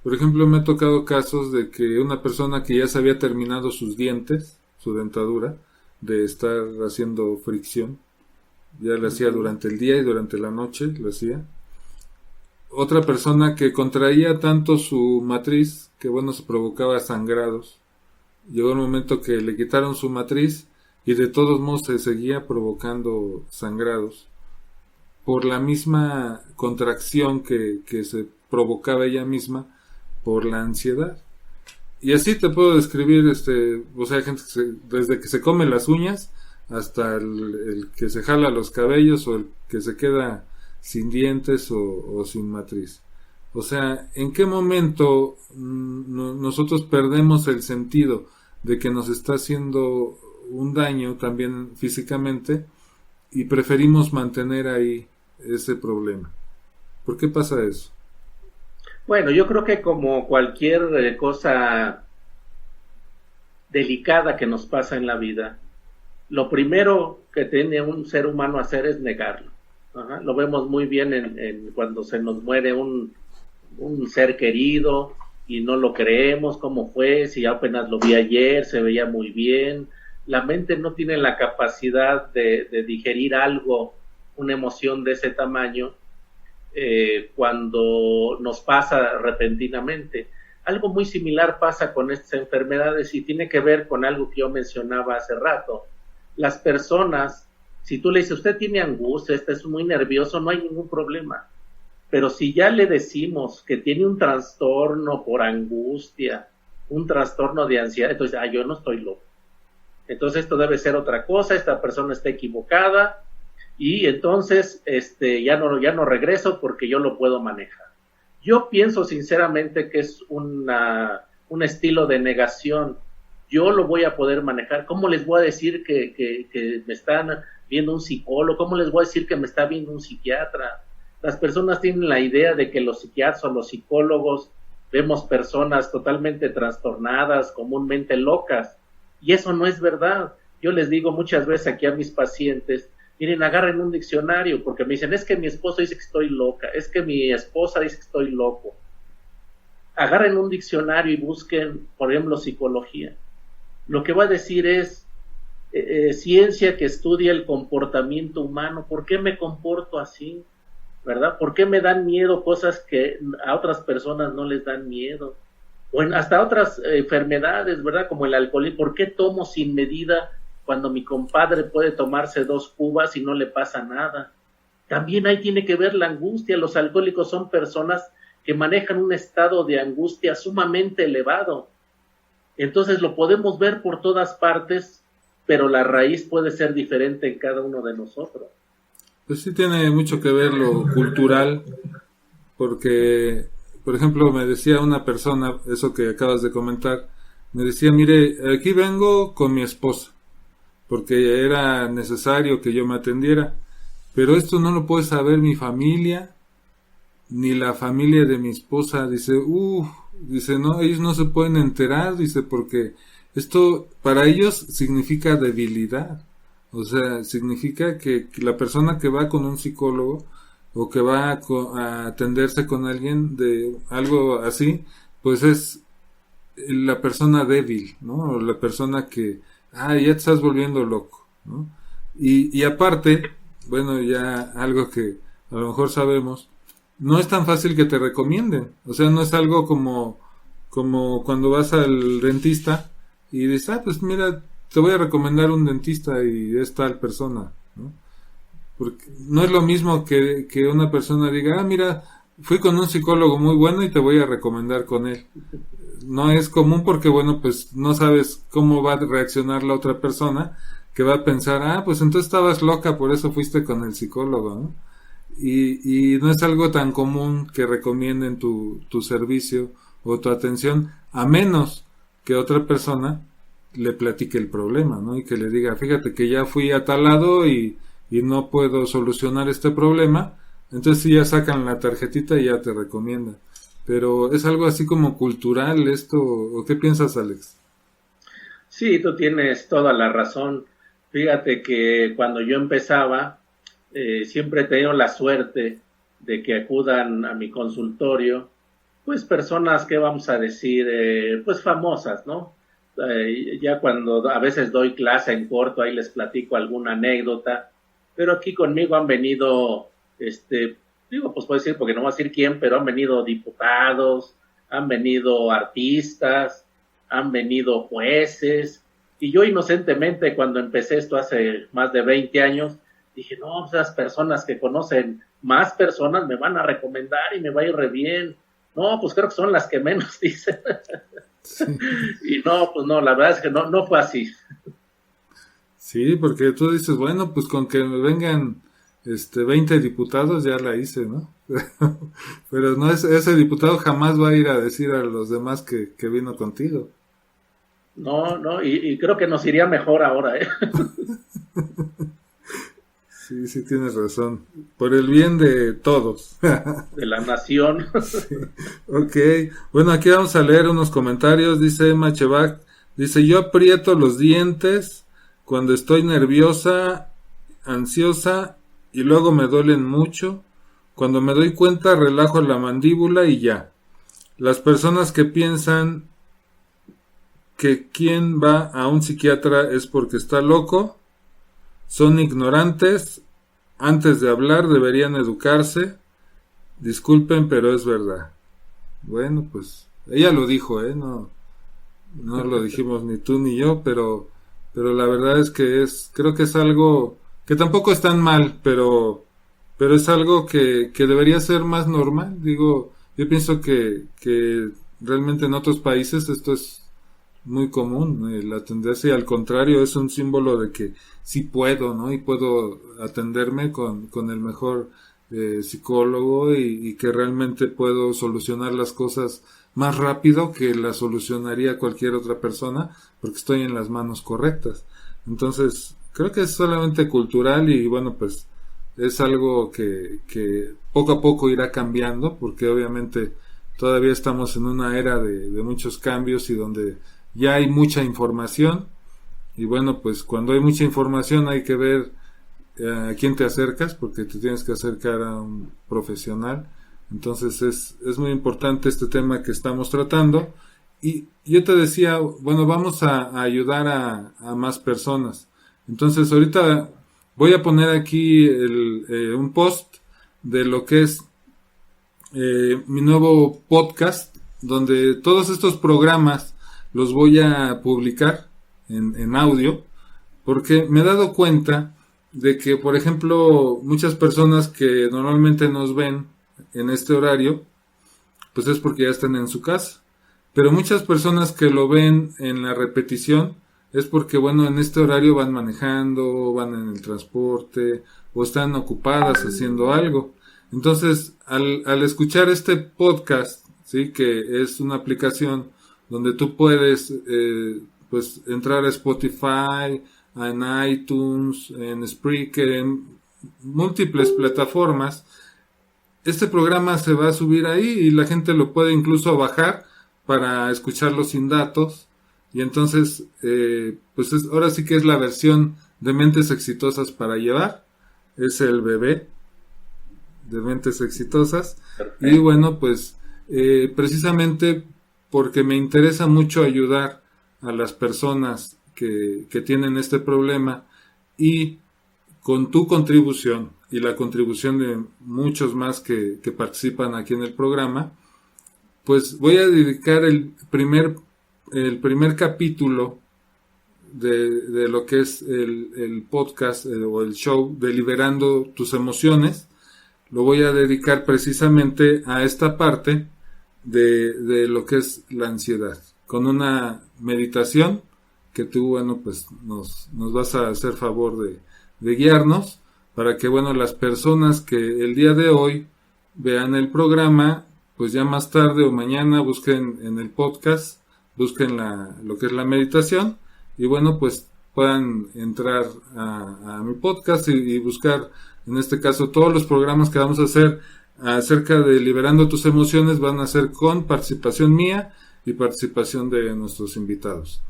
por ejemplo, me ha tocado casos de que una persona que ya se había terminado sus dientes, su dentadura, de estar haciendo fricción, ya lo hacía durante el día y durante la noche, lo hacía. Otra persona que contraía tanto su matriz, que bueno, se provocaba sangrados. Llegó un momento que le quitaron su matriz y de todos modos se seguía provocando sangrados por la misma contracción que se provocaba ella misma por la ansiedad. Y así te puedo describir, o sea, gente desde que se come las uñas hasta el que se jala los cabellos o el que se queda sin dientes o sin matriz. O sea, ¿en qué momento nosotros perdemos el sentido de que nos está haciendo un daño también físicamente y preferimos mantener ahí ese problema? ¿Por qué pasa eso? Bueno, yo creo que como cualquier cosa delicada que nos pasa en la vida, lo primero que tiene un ser humano a hacer es negarlo. Ajá. Lo vemos muy bien en cuando se nos muere un ser querido y no lo creemos, cómo fue, si apenas lo vi ayer, se veía muy bien. La mente no tiene la capacidad de digerir algo, una emoción de ese tamaño, cuando nos pasa repentinamente. Algo muy similar pasa con estas enfermedades y tiene que ver con algo que yo mencionaba hace rato. Las personas, si tú le dices, usted tiene angustia, es muy nervioso, no hay ningún problema. Pero si ya le decimos que tiene un trastorno por angustia, un trastorno de ansiedad, entonces, yo no estoy loco. Entonces esto debe ser otra cosa, esta persona está equivocada y entonces ya no regreso porque yo lo puedo manejar. Yo pienso sinceramente que es un estilo de negación. Yo lo voy a poder manejar. ¿Cómo les voy a decir que me están viendo un psicólogo? ¿Cómo les voy a decir que me está viendo un psiquiatra? Las personas tienen la idea de que los psiquiatras o los psicólogos vemos personas totalmente trastornadas, comúnmente locas, y eso no es verdad. Yo les digo muchas veces aquí a mis pacientes, miren, agarren un diccionario, porque me dicen, es que mi esposo dice que estoy loca, es que mi esposa dice que estoy loco. Agarren un diccionario y busquen, por ejemplo, psicología. Lo que va a decir es ciencia que estudia el comportamiento humano. ¿Por qué me comporto así? ¿Verdad? ¿Por qué me dan miedo cosas que a otras personas no les dan miedo? O hasta otras enfermedades, ¿verdad? Como el alcoholismo. ¿Por qué tomo sin medida cuando mi compadre puede tomarse 2 cubas y no le pasa nada? También ahí tiene que ver la angustia. Los alcohólicos son personas que manejan un estado de angustia sumamente elevado. Entonces lo podemos ver por todas partes, pero la raíz puede ser diferente en cada uno de nosotros. Pues sí tiene mucho que ver lo cultural, porque, por ejemplo, me decía una persona, eso que acabas de comentar, me decía, mire, aquí vengo con mi esposa, porque era necesario que yo me atendiera, pero esto no lo puede saber mi familia, ni la familia de mi esposa. Dice, dice, no, ellos no se pueden enterar, dice, porque esto para ellos significa debilidad. O sea, significa que la persona que va con un psicólogo o que va a atenderse con alguien de algo así, pues es la persona débil, ¿no? O la persona que, ya te estás volviendo loco, ¿no? Y aparte, bueno, ya algo que a lo mejor sabemos, no es tan fácil que te recomienden. O sea, no es algo como cuando vas al dentista y dices, pues mira, te voy a recomendar un dentista y es tal persona, ¿no? Porque no es lo mismo que una persona diga, mira, fui con un psicólogo muy bueno y te voy a recomendar con él. No es común porque, bueno, pues no sabes cómo va a reaccionar la otra persona, que va a pensar, pues entonces estabas loca, por eso fuiste con el psicólogo, ¿no? Y no es algo tan común que recomienden tu servicio o tu atención, a menos que otra persona le platique el problema, ¿no? Y que le diga, fíjate que ya fui a tal lado y no puedo solucionar este problema, entonces sí ya sacan la tarjetita y ya te recomiendan. Pero es algo así como cultural esto, ¿o qué piensas, Alex? Sí, tú tienes toda la razón. Fíjate que cuando yo empezaba, siempre he tenido la suerte de que acudan a mi consultorio, pues personas que vamos a decir, pues famosas, ¿no? Ya cuando a veces doy clase en corto, ahí les platico alguna anécdota, pero aquí conmigo han venido, digo, pues puedo decir, porque no voy a decir quién, pero han venido diputados, han venido artistas, han venido jueces, y yo inocentemente cuando empecé esto hace más de 20 años, dije, no, esas personas que conocen más personas me van a recomendar y me va a ir re bien. No, pues creo que son las que menos dicen. Sí. Y no, pues no, la verdad es que no fue así. Sí, porque tú dices, bueno, pues con que me vengan 20 diputados ya la hice, ¿no? Pero no, ese diputado jamás va a ir a decir a los demás que vino contigo. No, y creo que nos iría mejor ahora, ¿eh? Sí, tienes razón. Por el bien de todos. De la nación. Sí. Ok. Bueno, aquí vamos a leer unos comentarios. Dice Emma Chevac. Dice, yo aprieto los dientes cuando estoy nerviosa, ansiosa y luego me duelen mucho. Cuando me doy cuenta relajo la mandíbula y ya. Las personas que piensan que quien va a un psiquiatra es porque está loco, son ignorantes, antes de hablar deberían educarse, disculpen pero es verdad. Bueno, pues ella lo dijo, no lo dijimos ni tú ni yo, pero la verdad es que creo que es algo que tampoco es tan mal, pero es algo que debería ser más normal. Digo, yo pienso que realmente en otros países esto es muy común, el atenderse, y al contrario es un símbolo de que sí puedo, ¿no? Y puedo atenderme con el mejor psicólogo y que realmente puedo solucionar las cosas más rápido que las solucionaría cualquier otra persona porque estoy en las manos correctas. Entonces, creo que es solamente cultural y bueno, pues es algo que poco a poco irá cambiando porque obviamente todavía estamos en una era de muchos cambios y donde ya hay mucha información y bueno, pues cuando hay mucha información hay que ver a quién te acercas porque te tienes que acercar a un profesional. Entonces es muy importante este tema que estamos tratando y yo te decía, bueno, vamos a ayudar a más personas. Entonces ahorita voy a poner aquí un post de lo que es mi nuevo podcast donde todos estos programas los voy a publicar en audio, porque me he dado cuenta de que, por ejemplo, muchas personas que normalmente nos ven en este horario, pues es porque ya están en su casa. Pero muchas personas que lo ven en la repetición es porque, bueno, en este horario van manejando, van en el transporte o están ocupadas haciendo algo. Entonces, al escuchar este podcast, sí, que es una aplicación donde tú puedes pues entrar a Spotify, en iTunes, en Spreaker, en múltiples plataformas. Este programa se va a subir ahí y la gente lo puede incluso bajar para escucharlo sin datos. Y entonces, pues ahora sí que es la versión de Mentes Exitosas para Llevar. Es el bebé de Mentes Exitosas. Perfecto. Y bueno, pues precisamente porque me interesa mucho ayudar a las personas que tienen este problema y con tu contribución y la contribución de muchos más que participan aquí en el programa, pues voy a dedicar el primer capítulo de lo que es el podcast o el show de Liberando tus Emociones. lo voy a dedicar precisamente a esta parte de lo que es la ansiedad, con una meditación que tú, bueno, pues nos vas a hacer favor de guiarnos, para que, bueno, las personas que el día de hoy vean el programa, pues ya más tarde o mañana busquen en el podcast, busquen lo que es la meditación, y bueno, pues puedan entrar a mi podcast y buscar, en este caso, todos los programas que vamos a hacer acerca de liberando tus emociones van a ser con participación mía y participación de nuestros invitados.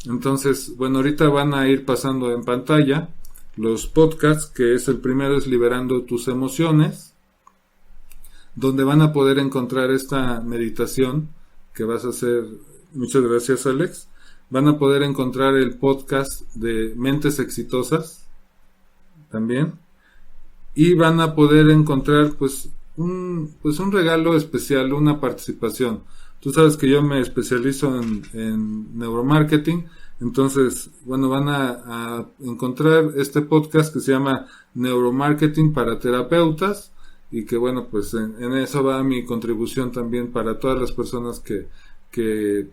Entonces, bueno, ahorita van a ir pasando en pantalla los podcasts, que es el primero, es Liberando tus emociones, donde van a poder encontrar esta meditación que vas a hacer. Muchas gracias, Alex. Van a poder encontrar el podcast de Mentes Exitosas también, y van a poder encontrar pues un regalo especial, una participación. Tú sabes que yo me especializo en neuromarketing, entonces, bueno, van a encontrar este podcast que se llama Neuromarketing para Terapeutas, y que, bueno, pues en eso va mi contribución también para todas las personas que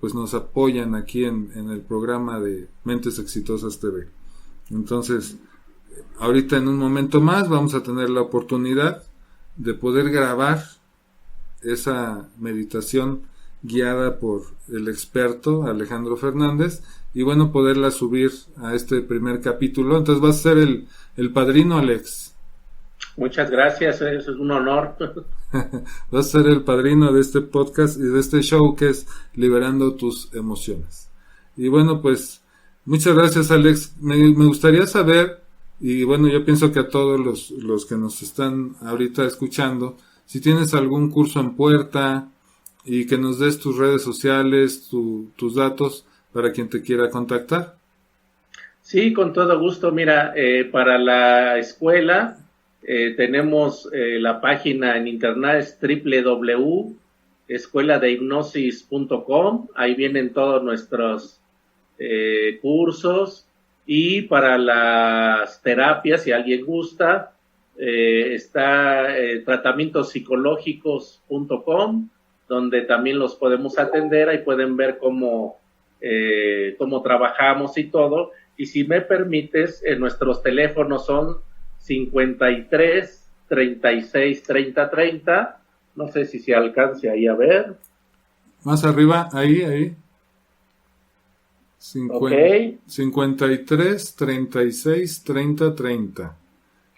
pues nos apoyan aquí en el programa de Mentes Exitosas TV. Entonces, ahorita en un momento más vamos a tener la oportunidad de poder grabar esa meditación guiada por el experto Alejandro Fernández, y bueno, poderla subir a este primer capítulo. Entonces vas a ser el padrino, Alex. Muchas gracias, es un honor. Vas a ser el padrino de este podcast y de este show que es Liberando tus emociones. Y bueno, pues muchas gracias, Alex. Me gustaría saber, y bueno, yo pienso que a todos los que nos están ahorita escuchando, si tienes algún curso en puerta, y que nos des tus redes sociales, tus datos para quien te quiera contactar. Sí, con todo gusto. Mira, para la escuela tenemos la página en internet, es www.escueladehipnosis.com. Ahí vienen todos nuestros cursos. Y para las terapias, si alguien gusta, está tratamientospsicológicos.com, donde también los podemos atender. Ahí pueden ver cómo trabajamos y todo. Y si me permites, nuestros teléfonos son 53 36 30 30. No sé si se alcance ahí a ver. Más arriba, ahí. Okay. 53 36 30 30.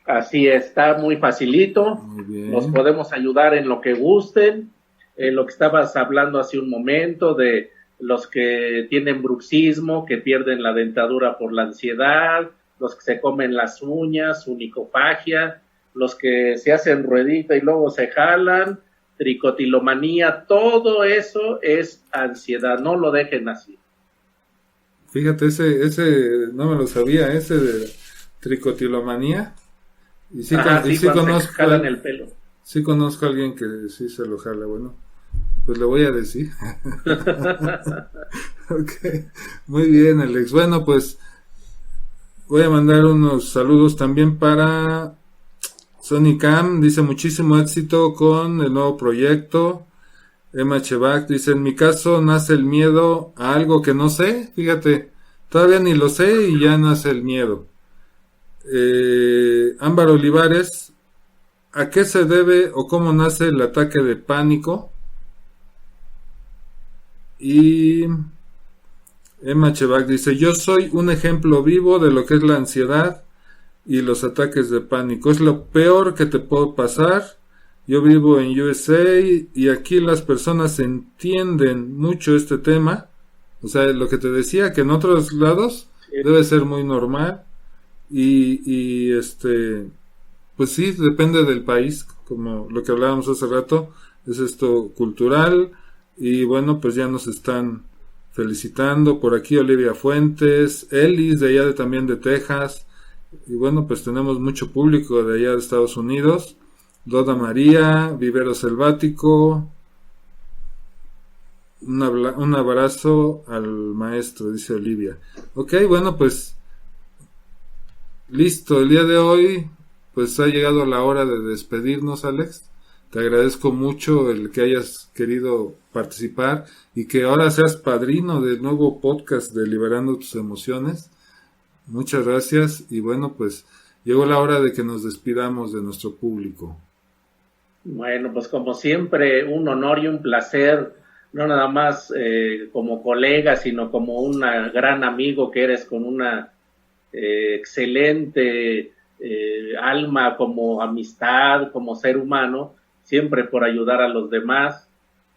Así está, muy facilito. Muy bien. Nos podemos ayudar en lo que gusten. Lo que estabas hablando hace un momento de los que tienen bruxismo, que pierden la dentadura por la ansiedad, los que se comen las uñas, unicofagia, los que se hacen ruedita y luego se jalan, tricotilomanía, todo eso es ansiedad, no lo dejen así. Fíjate, ese no me lo sabía, ese de tricotilomanía. Y sí, sí conozco, se jalan el pelo. Sí conozco a alguien que sí se lo jala, bueno. Pues le voy a decir. Okay. Muy bien, Alex. Bueno, pues voy a mandar unos saludos también para Sony Cam. Dice muchísimo éxito con el nuevo proyecto. Emma Chevac dice, en mi caso nace el miedo a algo que no sé. Fíjate, todavía ni lo sé y ya nace el miedo. Ámbar Olivares, ¿a qué se debe o cómo nace el ataque de pánico? Y Emma Chevac dice, yo soy un ejemplo vivo de lo que es la ansiedad y los ataques de pánico. Es lo peor que te puede pasar. Yo vivo en USA y aquí las personas entienden mucho este tema. O sea, lo que te decía, que en otros lados debe ser muy normal. Y pues sí, depende del país, como lo que hablábamos hace rato, es esto cultural. Y bueno, pues ya nos están felicitando por aquí Olivia Fuentes, Elis de allá también de Texas, y bueno, pues tenemos mucho público de allá de Estados Unidos. Doda María, Vivero Selvático, un abrazo al maestro, dice Olivia. Ok, bueno, pues listo, el día de hoy pues ha llegado la hora de despedirnos, Alex. Te agradezco mucho el que hayas querido participar y que ahora seas padrino del nuevo podcast de Liberando tus Emociones. Muchas gracias y bueno, pues llegó la hora de que nos despidamos de nuestro público. Bueno, pues como siempre, un honor y un placer, no nada más como colega, sino como un gran amigo que eres, con una excelente alma como amistad, como ser humano, siempre por ayudar a los demás.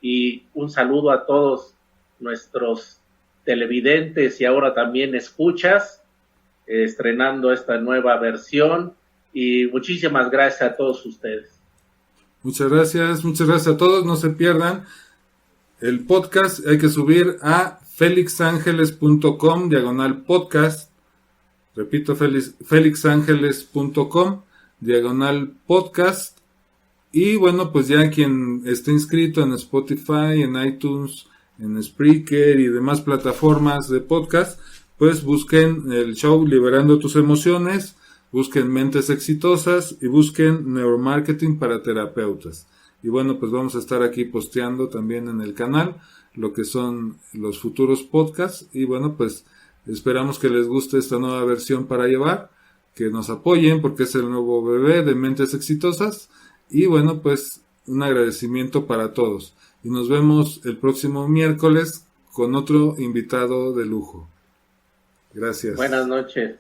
Y un saludo a todos nuestros televidentes y ahora también escuchas, estrenando esta nueva versión, y muchísimas gracias a todos ustedes. Muchas gracias a todos. No se pierdan el podcast. Hay que subir a felixangeles.com/podcast. Repito, felixangeles.com/podcast. Y bueno, pues ya quien esté inscrito en Spotify, en iTunes, en Spreaker y demás plataformas de podcast, pues busquen el show Liberando tus Emociones, busquen Mentes Exitosas y busquen Neuromarketing para Terapeutas. Y bueno, pues vamos a estar aquí posteando también en el canal lo que son los futuros podcasts. Y bueno, pues esperamos que les guste esta nueva versión para llevar, que nos apoyen porque es el nuevo bebé de Mentes Exitosas. Y bueno, pues un agradecimiento para todos. Y nos vemos el próximo miércoles con otro invitado de lujo. Gracias. Buenas noches.